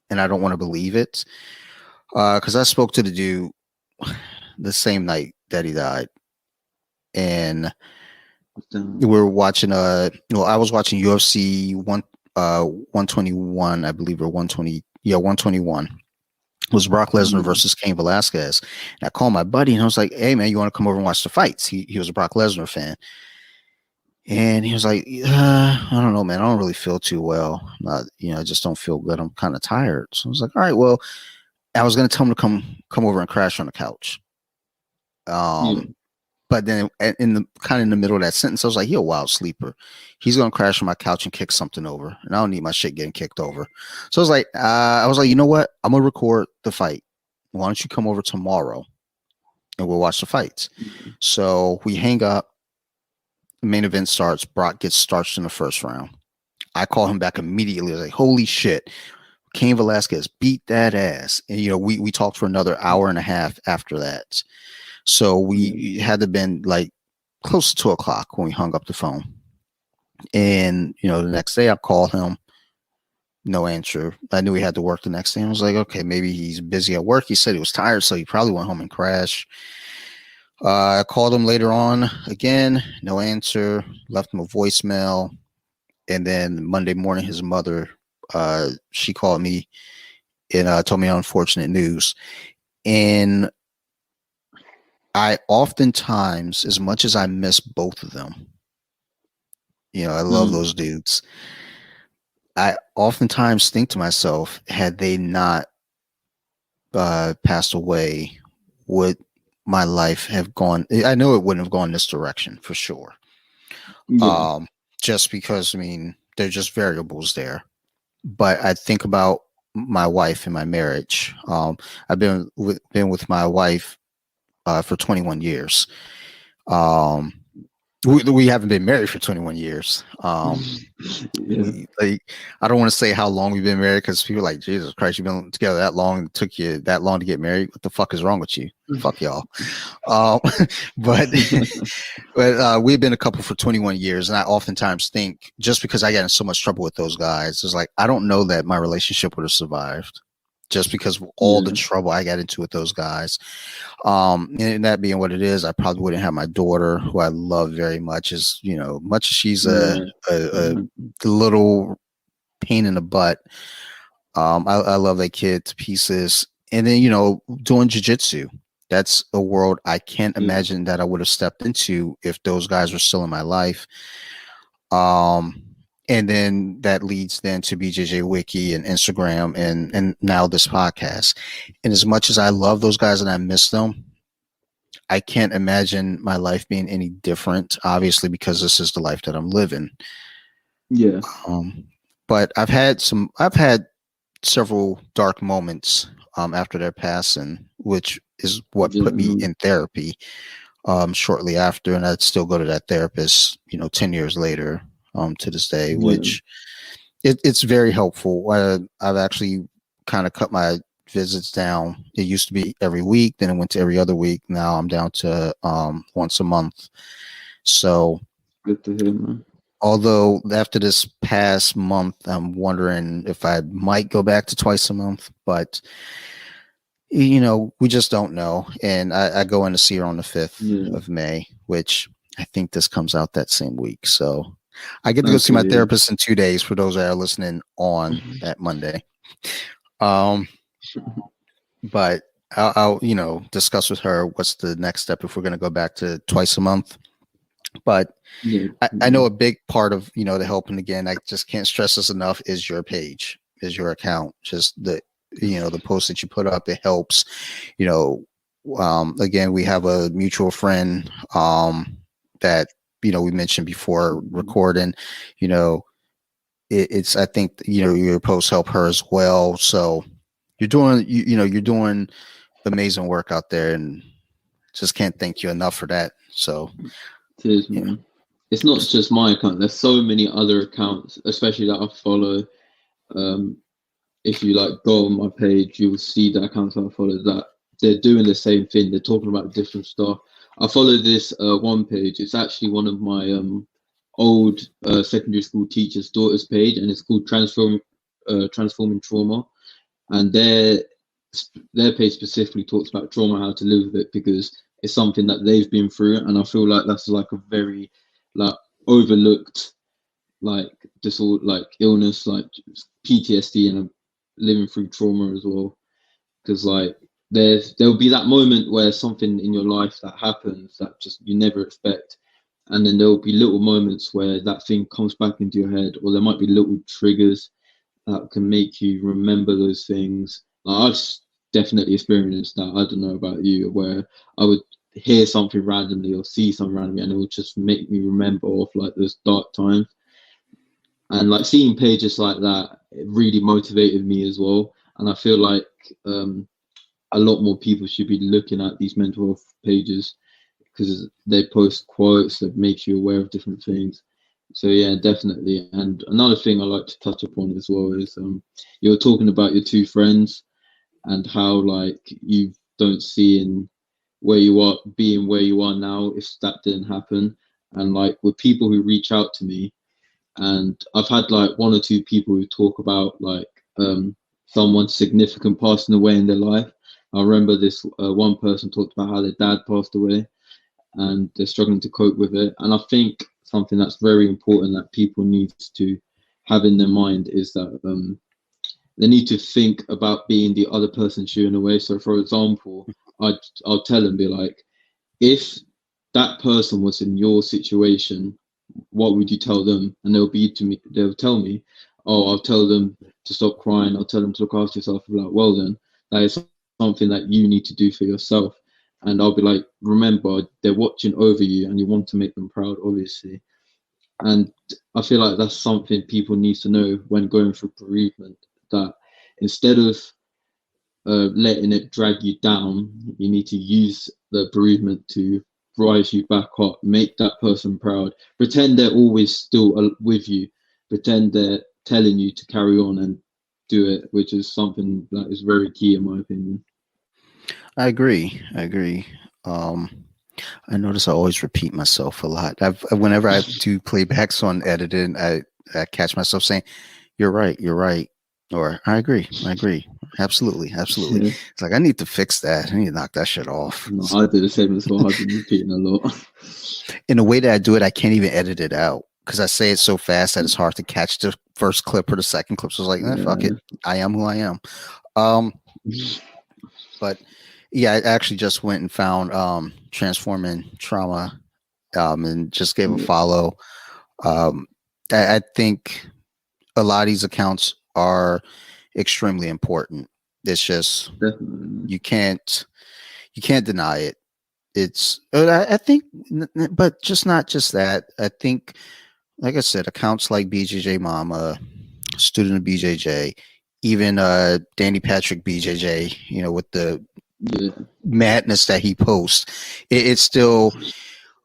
and I don't want to believe it. Because I spoke to the dude the same night that he died, and we were watching. I was watching UFC 121, I believe, or 120. Yeah, 121 was Brock Lesnar Mm. versus Cain Velasquez. And I called my buddy and I was like, "Hey man, you want to come over and watch the fights?" He was a Brock Lesnar fan, and he was like, "I don't know, man. I don't really feel too well. I just don't feel good. I'm kind of tired." So I was like, "All right, well." I was going to tell him to come over and crash on the couch. Yeah. But then in the kind of in the middle of that sentence, I was like, "He a wild sleeper. He's gonna crash on my couch and kick something over, and I don't need my shit getting kicked over." So I was like, you know what? I'm gonna record the fight. Why don't you come over tomorrow and we'll watch the fights? Yeah. So we hang up. The main event starts. Brock gets starched in the first round. I call him back immediately. I was like, "Holy shit!" Cain Velasquez beat that ass, and we talked for another hour and a half after that. So Yeah. we had to been like close to 2 o'clock when we hung up the phone. And the next day I called him, no answer. I knew he had to work the next day. I was like, okay, maybe he's busy at work. He said he was tired, so he probably went home and crashed. I called him later on again, no answer. Left him a voicemail, and then Monday morning, his mother, she called me and told me unfortunate news. And I oftentimes, as much as I miss both of them, I love Mm. those dudes. I oftentimes think to myself, had they not passed away, would my life have gone? I know it wouldn't have gone this direction for sure. Yeah. Just because, I mean, they're just variables there. But I think about my wife and my marriage. I've been with my wife for 21 years. Um, we haven't been married for 21 years. Yeah. Like, I don't want to say how long we've been married because people are like, Jesus Christ, you've been together that long. It took you that long to get married. What the fuck is wrong with you? Fuck y'all. Um, but we've been a couple for 21 years, and I oftentimes think just because I got in so much trouble with those guys, it's like I don't know that my relationship would have survived just because of all the Yeah. trouble I got into with those guys. And that being what it is, I probably wouldn't have my daughter, who I love very much. Much as she's Yeah. a little pain in the butt. I love that kid to pieces. And then, doing jujitsu. That's a world I can't Yeah. imagine that I would have stepped into if those guys were still in my life. Um, and then that leads then to BJJ Wiki and Instagram and now this podcast. And as much as I love those guys and I miss them, I can't imagine my life being any different, obviously, because this is the life that I'm living. Yeah. Um, but I've had several dark moments after their passing, which is what Yeah. put me in therapy shortly after. And I'd still go to that therapist, 10 years later to this day, Yeah. which it's very helpful. I've actually kind of cut my visits down. It used to be every week, then it went to every other week. Now I'm down to once a month. So Good to hear, man. although after this past month, I'm wondering if I might go back to twice a month, but we just don't know. And I go in to see her on the 5th Yeah. of May, which I think this comes out that same week. So I get to go see my Okay. Yeah. therapist in 2 days for those that are listening on that Monday. Um, but I'll discuss with her what's the next step if we're going to go back to twice a month. But Yeah. I know a big part of the helping, again, I just can't stress this enough, is your page, is your account. Just the post that you put up. It helps. You know, again, we have a mutual friend that we mentioned before Mhm. recording. You know, it's I think your posts help her as well. So you're doing amazing work out there, and just can't thank you enough for that. So Cheers, yeah. man. It's not just my account. There's so many other accounts, especially that I follow. Um, if you like go on my page, you'll see the accounts I follow that they're doing the same thing. They're talking about different stuff. I follow this one page. It's actually one of my old secondary school teachers' daughter's page, and it's called Transforming Trauma. And their page specifically talks about trauma, how to live with it, because it's something that they've been through, and I feel like that's like a very like overlooked like disorder, like illness, like PTSD, and living through trauma as well. Because like there'll be that moment where something in your life that happens that just you never expect, and then there'll be little moments where that thing comes back into your head, or there might be little triggers that can make you remember those things. Like, I've definitely experienced that. I don't know about you, where I would hear something randomly or see something randomly, and it would just make me remember of like those dark times. And like seeing pages like that, it really motivated me as well. And I feel like a lot more people should be looking at these mental health pages because they post quotes that make you aware of different things. So yeah, definitely. And another thing I like to touch upon as well is you were talking about your two friends and how like you don't see in where you are being where you are now if that didn't happen. And like with people who reach out to me, and I've had like one or two people who talk about like someone significant passing away in their life. I remember this one person talked about how their dad passed away and they're struggling to cope with it. And I think something that's very important that people need to have in their mind is that they need to think about being the other person's shoe in a way. So, for example, I'll tell them, be like, if that person was in your situation, what would you tell them? And they'll tell me, oh, I'll tell them to stop crying. I'll tell them to look after yourself. I'll be like, well, then that is something that you need to do for yourself. And I'll be like, remember, they're watching over you and you want to make them proud, obviously. And I feel like that's something people need to know when going through bereavement, that instead of letting it drag you down, you need to use the bereavement to rise you back up, make that person proud, pretend they're always still with you, pretend they're telling you to carry on and do it, which is something that is very key in my opinion. I agree. I agree. Um, I notice I always repeat myself a lot. Whenever I do playbacks on editing, I catch myself saying, "You're right. You're right," or "I agree. I agree. Absolutely, absolutely." Yeah, It's like I need to fix that. I need to knock that shit off. no, I do the same as well. I've been repeating a lot. In the way that I do it, I can't even edit it out because I say it so fast that it's hard to catch the first clip or the second clip. So it's like, fuck it. Yeah. I am who I am. Um, but yeah, I actually just went and found Transforming Trauma and just gave a Yeah, follow. Um, I think a lot of these accounts are extremely important. It's just definitely. you can't deny it. It's I think, but just not just that. I think, like I said, accounts like BJJ Mama, student of BJJ, even Danny Patrick BJJ, with the Yeah, madness that he posts, it's still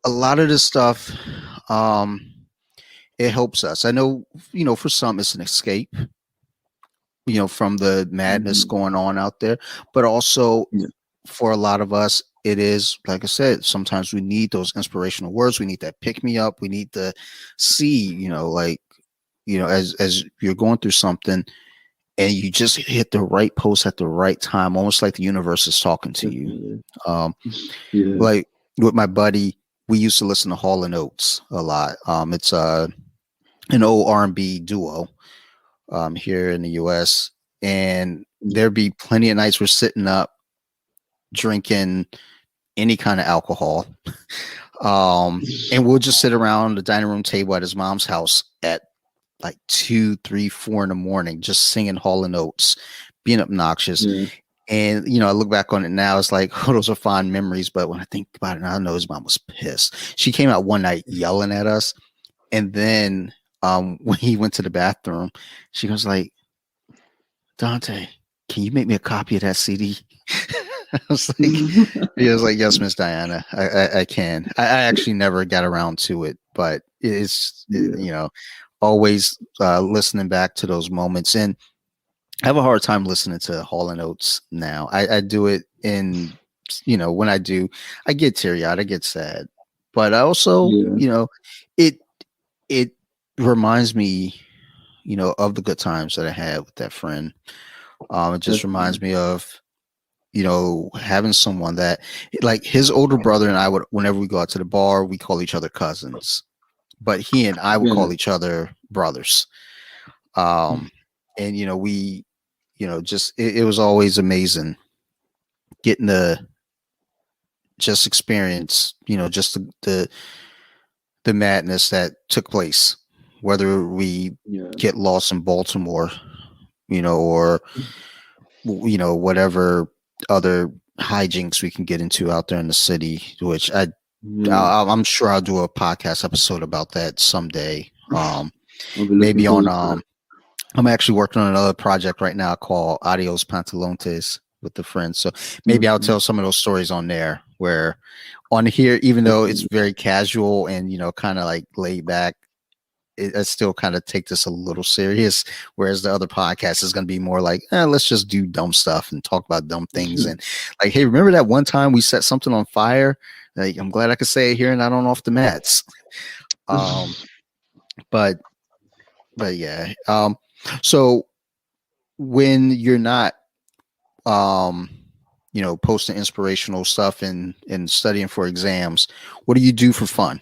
a lot of this stuff. Um, it helps us. I know, for some it's an escape, from the madness hmm, going on out there, but also yeah, for a lot of us, it is, like I said, sometimes we need those inspirational words. We need that pick me up. We need to see, like, as you're going through something and you just hit the right post at the right time, almost like the universe is talking to you. definitely. Um, Yeah, like with my buddy, we used to listen to Hall and Oates a lot. It's an old R&B duo here in the US, and there'd be plenty of nights we're sitting up drinking any kind of alcohol. And we'll just sit around the dining room table at his mom's house at like 2, 3, 4 in the morning, just singing Hall and Oates being obnoxious. Yeah. And I look back on it now, it's like, oh, those are fond memories. But when I think about it now, I know his mom was pissed. She came out one night yelling at us. And then when he went to the bathroom, she was like, Dante, can you make me a copy of that CD? I was like, he was like, yes, Miss Diana, I can. I actually never got around to it, but Yeah. always listening back to those moments. And I have a hard time listening to Hall and Oates now. I do it in, when I do, I get teary eyed, I get sad, but I also, Yeah. it it reminds me, of the good times that I had with that friend. It just reminds Definitely. me of, having someone that, like, his older brother and I would, whenever we go out to the bar, we call each other cousins, but he and I would Yeah. call each other brothers. Um, and we, just it was always amazing getting to just experience, just the madness that took place, whether we Yeah. get lost in Baltimore, or whatever other hijinks we can get into out there in the city, which Yeah. I'm sure I'll do a podcast episode about that someday. I'll be looking Maybe on forward to it. I'm actually working on another project right now called Adios Pantalontes with the friends. So maybe I'll Okay. tell some of those stories on there, where on here, even though it's Definitely. very casual and, kind of like laid back, I still kind of take this a little serious. Whereas the other podcast is going to be more like, let's just do dumb stuff and talk about dumb things. And like, hey, remember that one time we set something on fire? Like, I'm glad I could say it here and not on off the mats. Um, but yeah. So when you're not, um, posting inspirational stuff and studying for exams, what do you do for fun?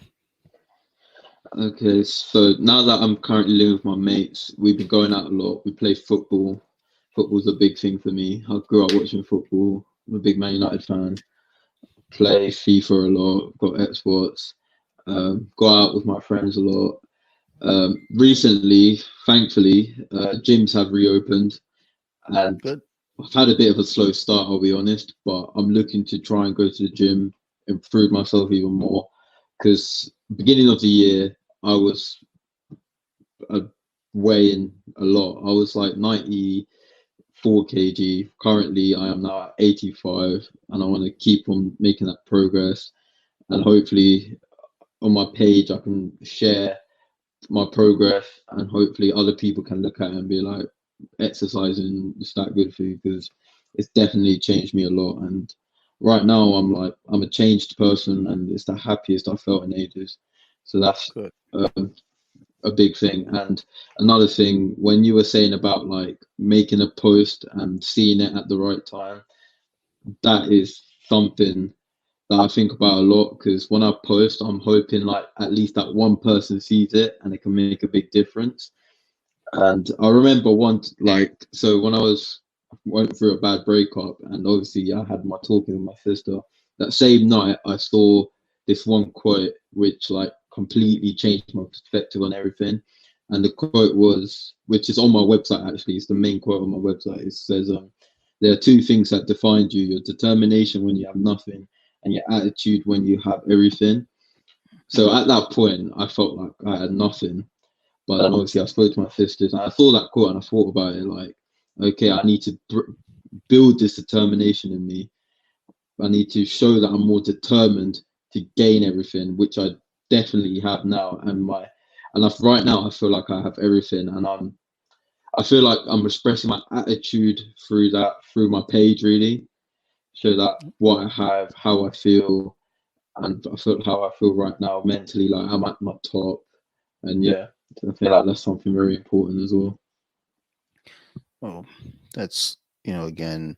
Okay, so now that I'm currently living with my mates, we've been going out a lot. We play football. Football's a big thing for me. I grew up watching football. I'm a big Man United fan. Play FIFA a lot. Got Xbox. Go out with my friends a lot. Recently, thankfully, gyms have reopened, and Good. I've had a bit of a slow start, I'll be honest, but I'm looking to try and go to the gym, improve myself even more. Because beginning of the year, I was uh, weighing a lot. I was like 94 kg. Currently, I am now at 85, and I want to keep on making that progress. And hopefully, on my page, I can share my progress, and hopefully, other people can look at it and be like, exercising is that good for you, because it's definitely changed me a lot. And right now, I'm a changed person, and it's the happiest I've felt in ages. So that's Good. um, a big thing. And another thing, when you were saying about like making a post and seeing it at the right time, that is something that I think about a lot, because when I post, I'm hoping like at least that one person sees it and it can make a big difference. And I remember once, like, so when I was went through a bad breakup, and obviously I had my talking with my sister. That same night, I saw this one quote which like completely changed my perspective on everything. And the quote was, which is on my website actually, it's the main quote on my website. It says, "There are two things that define you: your determination when you have nothing, and your attitude when you have everything." So Mm, at that point, I felt like I had nothing, but then obviously I spoke to my sisters and I saw that quote and I thought about it like, okay, I need to build this determination in me. I need to show that I'm more determined to gain everything, which I definitely have now. Right now I feel like I have everything, and I feel like I'm expressing my attitude through through my page, really. Show that what I have, how I feel, and I feel how I feel right now mentally, like I'm at my top. And yeah, I feel like that's something very important as well. well, that's, again,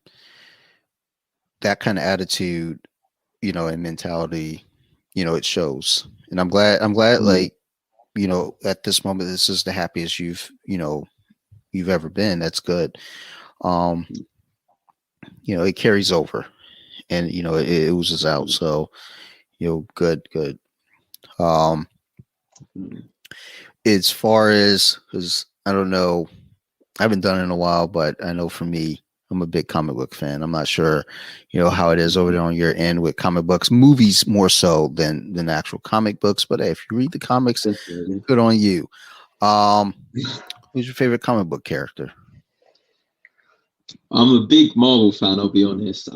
that kind of attitude, and mentality, it shows. And I'm glad, Yeah. like, at this moment, this is the happiest you've ever been. That's good. Um, it carries over, and, it oozes out. So, good, good. Um, as far as, because I don't know, I haven't done it in a while, but I know for me, I'm a big comic book fan. I'm not sure, how it is over there on your end with comic books, movies more so than actual comic books. But hey, if you read the comics, Definitely. good on you. Um, who's your favorite comic book character? I'm a big Marvel fan, I'll be honest.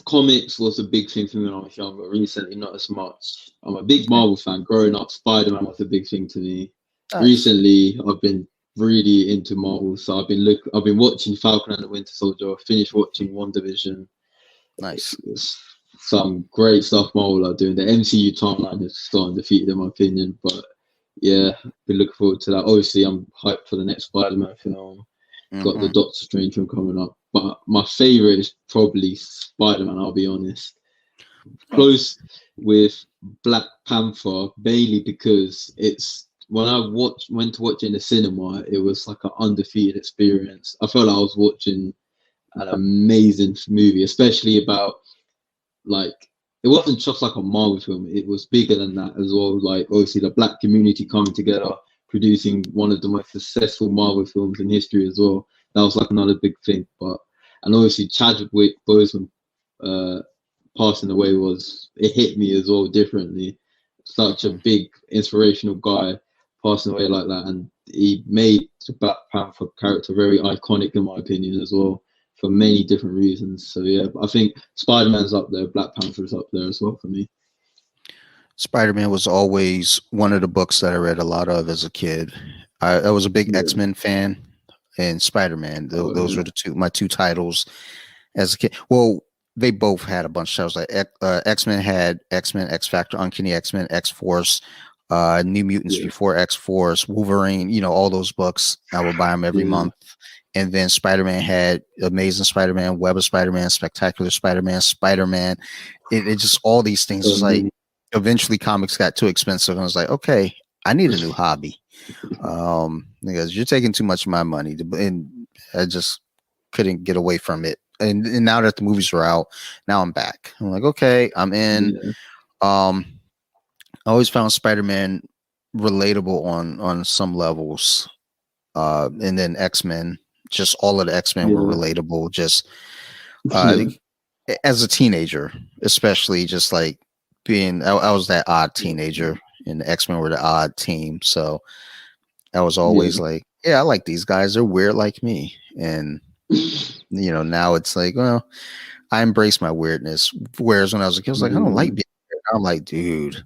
Comics was a big thing for me when I was young, but recently not as much. I'm a big Okay, Marvel fan. Growing up, Spider-Man was a big thing to me. nice, Recently, I've been really into Marvel, so I've been watching Falcon and the Winter Soldier. I finished watching WandaVision. nice. It's some great stuff Marvel are doing. The MCU timeline is still undefeated in my opinion, but yeah, been looking forward to that. Obviously, I'm hyped for the next Spider-Man film. Got the Hmm. Doctor Strange film coming up, but my favorite is probably Spider-Man. I'll be honest. Close with Black Panther, mainly because it's when I went to watch it in the cinema, it was like an undefeated experience. I felt like I was watching an amazing movie, especially about like it wasn't just like a Marvel film, it was bigger than that as well. Like obviously the black community coming together, producing one of the most successful Marvel films in history as well. That was like another big thing. But and obviously Chadwick Boseman uh passing away was it hit me as well differently. Such a big inspirational guy passing away like that, and he made the Black Panther character very iconic in my opinion as well for many different reasons. So yeah, I think Spider Man's up there, Black Panther's up there as well for me. Spider-Man was always one of the books that I read a lot of as a kid. I was a big Yeah. X-Men fan, and Spider-Man. Oh Those yeah. were my two titles as a kid. Well, they both had a bunch of titles. Like X-Men had X-Men, X Factor, Uncanny X-Men, X Force, New Mutants Yeah. before X Force, Wolverine. All those books. I would buy them every Yeah. month. And then Spider-Man had Amazing Spider-Man, Web of Spider-Man, Spectacular Spider-Man, Spider-Man. It just all these things. So It's like many. eventually comics got too expensive, and I was like, okay, I need a new hobby. Because you're taking too much of my money, and I just couldn't get away from it. And now that the movies are out, now I'm back. I'm like, okay, I'm in. Yeah. Um, I always found Spider-Man relatable on some levels. And then X-Men, just all of the X-Men were Yeah. relatable. Just uh, Yeah. as a teenager, especially just like I was that odd teenager, and the X-Men were the odd team. So I was always Yeah. like, yeah, I like these guys. They're weird like me. And now it's like, well, I embrace my weirdness. Whereas when I was a kid, I was like, I don't like Yeah. being weird. I'm like, dude,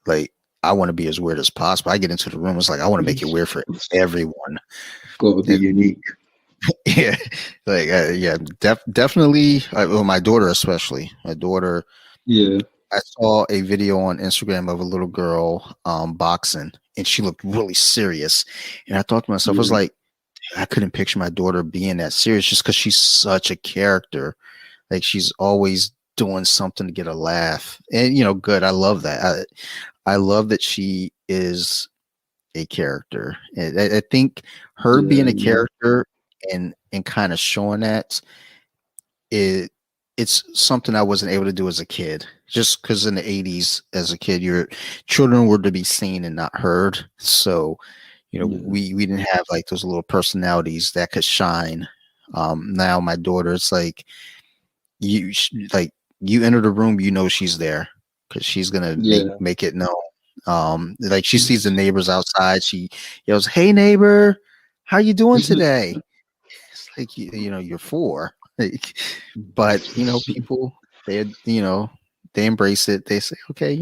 like I want to be as weird as possible. I get into the room, it's like I want to make it weird for everyone. Gotta be And unique. yeah, like yeah, definitely. Well, my daughter especially. My daughter. Yeah. I saw a video on Instagram of a little girl boxing, and she looked really serious. And I thought to myself, I was Yeah. like, I couldn't picture my daughter being that serious just because she's such a character. Like she's always doing something to get a laugh, and good. I love that. I love that she is a character. And I think her being Yeah. a No. character and kind of showing that it it's something I wasn't able to do as a kid. Just because in the '80s, as a kid, your children were to be seen and not heard. So Yeah. we didn't have like those little personalities that could shine. Now my daughter, it's like like you enter the room, she's there because she's gonna make Yeah. make it known. Like she sees the neighbors outside, she yells, "Hey neighbor, how you doing today?" It's like you're four, like, but people they they embrace it. They say, okay,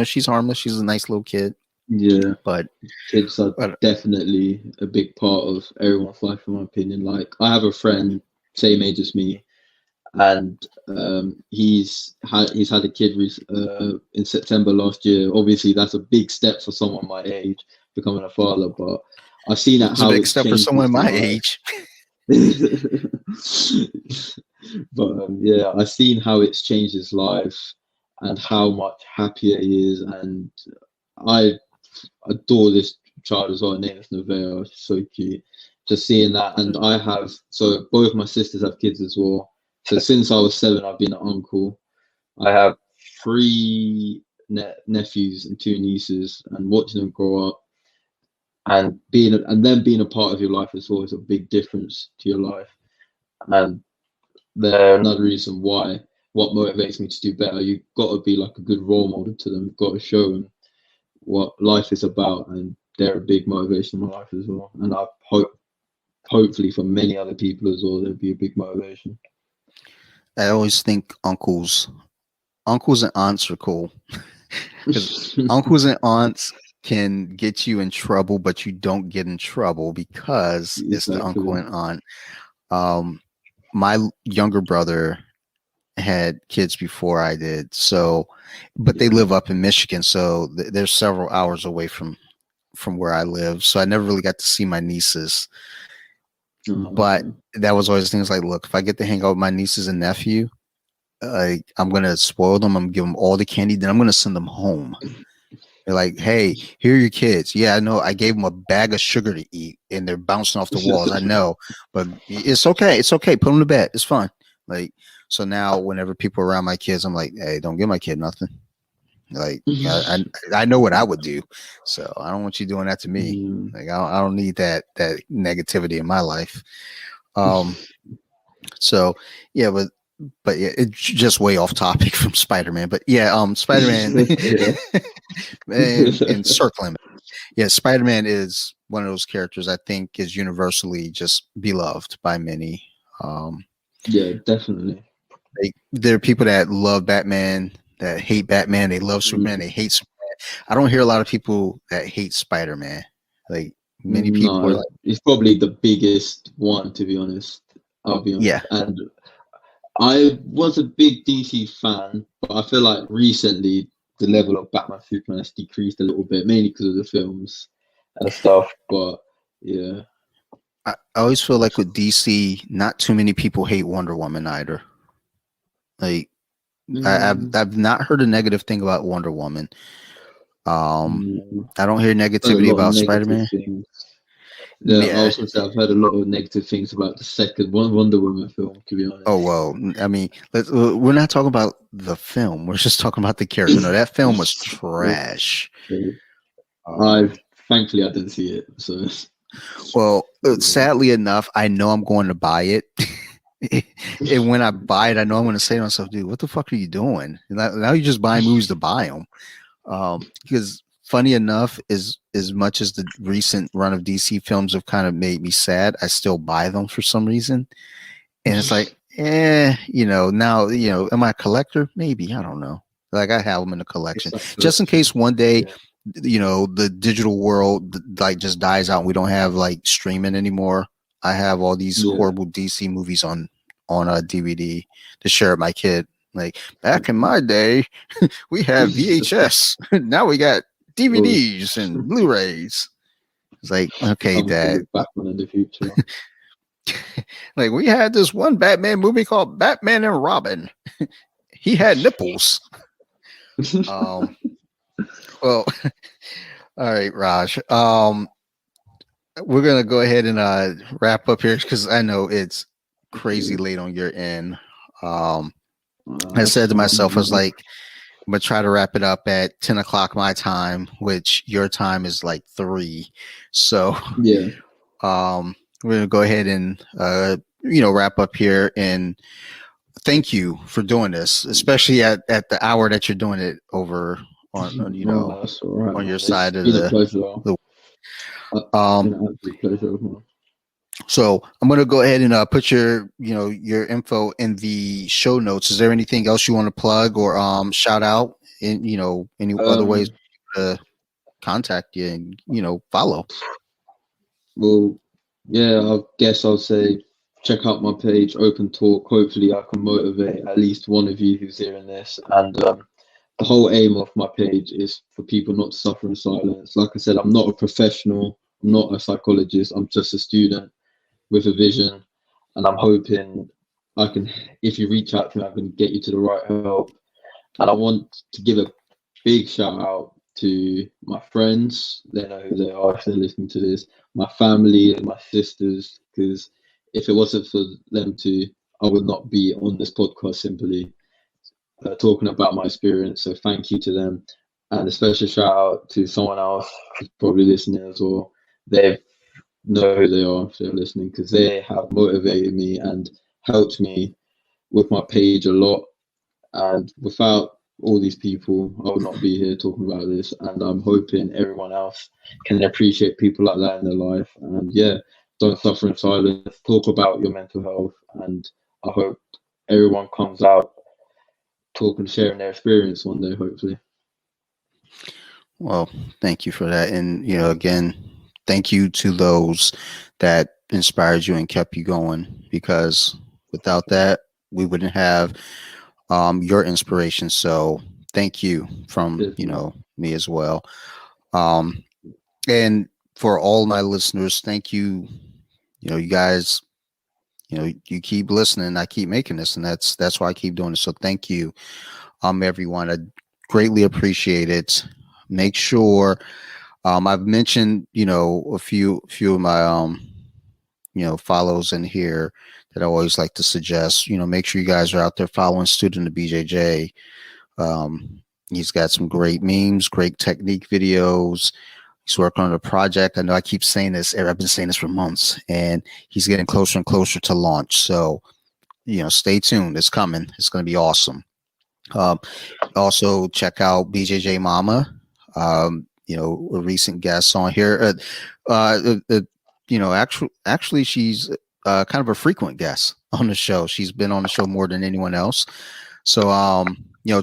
she's harmless. She's a nice little kid, Yeah. but Kids are but definitely a big part of everyone's life, in my opinion. Like, I have a friend, same age as me, and he's had a kid in September last year. Obviously, that's a big step for someone my age, becoming a father. But I've seen it's a how big it's step for changed someone his my life. age. But yeah, I've seen how it's changed his life and how much happier he is, and I adore this child as well. Her name is Nevaeh. She's so cute. Just seeing that, and I have so both my sisters have kids as well. So since I was 7, I've been an uncle. I have three nephews and two nieces, and watching them grow up and then being a part of your life as well is a big difference to your life. and they're another reason why. What motivates me to do better? You've got to be like a good role model to them. You've got to show them what life is about, and they're a big motivation in my life as well. And I hope, hopefully, for many other people as well, there'll be a big motivation. I always think uncles and aunts are cool because uncles and aunts can get you in trouble, but you don't get in trouble because it's the uncle Exactly. and aunt. My younger brother had kids before I did, so but they Yeah. live up in Michigan, so they're several hours away from where I live. So I never really got to see my nieces. Oh, But okay. that was always things like, look, if I get to hang out with my nieces and nephew, I'm gonna spoil them. I'm gonna give them all the candy. Then I'm gonna send them home. They're like, hey, here are your kids. Yeah, I know. I gave them a bag of sugar to eat, and they're bouncing off the walls. I know, but it's okay. It's okay. Put them to bed. It's fine. Like, so now, whenever people are around my kids, I'm like, hey, don't give my kid nothing. Like, I know what I would do, so I don't want you doing that to me. Mm. Like, I don't need that negativity in my life. Um, so yeah, but yeah, it's just way off topic from Spider-Man. But yeah, Spider-Man Yeah. and circling. Yeah, Spider-Man is one of those characters I think is universally just beloved by many. Um, Yeah, definitely. there are people that love Batman, that hate Batman, they love Superman, they hate Superman. I don't hear a lot of people that hate Spider-Man. Like many people are No, like, it's probably the biggest one, to be honest. I'll be yeah, honest. And I was a big DC fan, but I feel like recently the level of Batman Superman has decreased a little bit, mainly because of the films and stuff. But yeah. I always feel like with DC, not too many people hate Wonder Woman either. Like Mm, I've not heard a negative thing about Wonder Woman. no. I don't hear Heard a negativity lot of about negative Spider-Man. things. Yeah, I Yeah. was gonna say I've heard a lot of negative things about the second Wonder Woman film, to be Oh honest. well. I mean, we're not talking about the film. We're just talking about the character. No, that film was trash. Okay. I Um, thankfully I didn't see it, so well, yeah. sadly enough, I know I'm going to buy it. And when I buy it, I know I'm going to say to myself, "Dude, what the fuck are you doing? Now you just buy movies to buy them." Because funny enough, as much as the recent run of DC films have kind of made me sad, I still buy them for some reason. And it's like, now, am I a collector? Maybe. I don't know. Like I have them in a It's collection like just in collection. case one day, Yeah, the digital world like just dies out and we don't have like streaming anymore. I have all these yeah. horrible DC movies on a DVD to share with my kid. Like back in my day, we had VHS. Now we got Well, DVDs and Blu-rays. It's like, okay, something to Dad. look back on in the future. Like we had this one Batman movie called Batman and Robin. He had nipples. Um, well, all right, Raj. We're gonna go ahead and wrap up here because I know it's crazy Okay. late on your end. Um, I That's said to fine. myself, I was like, I'm gonna try to wrap it up at 10 o'clock my time, which your time is like 3. So Yeah. we're gonna go ahead and wrap up here and thank you for doing this, especially at the hour that you're doing it over Oh, that's all right, on your man. It's side of been a pleasure. the It's um been an absolute pleasure, man. so I'm gonna go ahead and put your info in the show notes. Is there anything else you want to plug or shout out in any other ways Um, to contact you and follow? well, yeah, I guess I'll say check out my page, Open Talk. Hopefully, I can motivate at least one of you who's hearing this. And the whole aim of my page is for people not to suffer in silence. Like I said, I'm not a professional, I'm not a psychologist, I'm just a student with a vision. And I'm hoping I can, if you reach out to me, I can get you to the right help. And I want to give a big shout out to my friends. They know who they are if they're listening to this. My family and my sisters, because if it wasn't for them two, I would not be on this podcast simply talking about my experience. So thank you to them. And a special shout out to someone else who's probably listening as well. They know who they are if they're listening because they have motivated me and helped me with my page a lot. And without all these people, I would not be here talking about this. And I'm hoping everyone else can appreciate people like that in their life. And yeah, don't suffer in silence. Talk about your mental health. And I hope everyone comes out talking, sharing their experience one day, hopefully. Well, thank you for that. And, again, thank you to those that inspired you and kept you going, because without that, we wouldn't have your inspiration. So thank you from, Definitely. me as well. Um, and for all my listeners, thank you. You guys, you keep listening. I keep making this, and that's why I keep doing it. So thank you, everyone. I greatly appreciate it. Make sure I've mentioned, a few of my follows in here that I always like to suggest. Make sure you guys are out there following Student of BJJ. He's got some great memes, great technique videos. He's working on a project. I know I keep saying this. I've been saying this for months, and he's getting closer and closer to launch. So, stay tuned. It's coming. It's going to be awesome. Um, Also, check out BJJ Mama. A recent guest on here. Actually, she's kind of a frequent guest on the show. She's been on the show more than anyone else. So,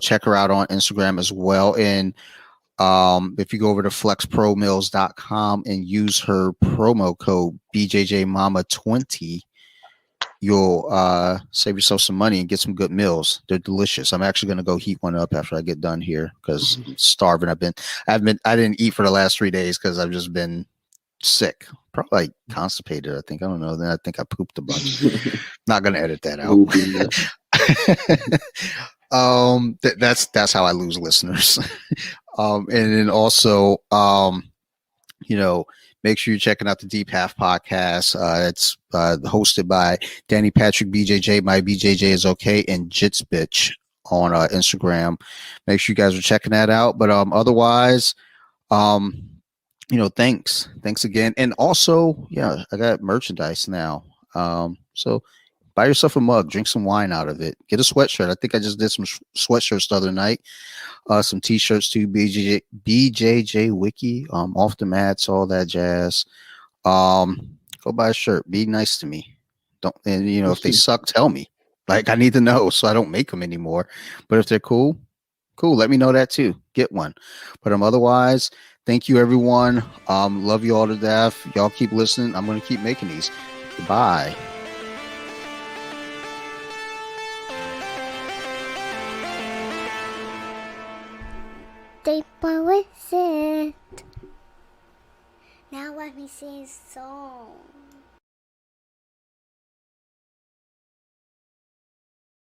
check her out on Instagram as well. And if you go over to flexpromills.com and use her promo code BJJ Mama 20, you'll save yourself some money and get some good meals. They're delicious. I'm actually going to go heat one up after I get done here because I'm starving. I didn't eat for the last 3 days because I've just been sick, probably like constipated. I think, I don't know. Then I think I pooped a bunch. Not going to edit that We've out. all been there. That's how I lose listeners. And then also, you know, make sure you're checking out the Deep Half podcast. It's hosted by Danny Patrick BJJ. My BJJ is okay, and Jits Bitch on Instagram. Make sure you guys are checking that out. But otherwise, um, thanks again. And also, yeah, I got merchandise now. So buy yourself a mug, drink some wine out of it, get a sweatshirt. I think I just did some sweatshirts the other night. Some t-shirts too, BJJ Wiki, off the mats, all that jazz. Go buy a shirt. Be nice to me. Don't, and if they suck, tell me. Like, I need to know so I don't make them anymore. But if they're cool, cool. Let me know that too. Get one. But otherwise, thank you everyone. Love you all to death. Y'all keep listening. I'm gonna keep making these. Goodbye. Deeper with it. Now let me sing a song.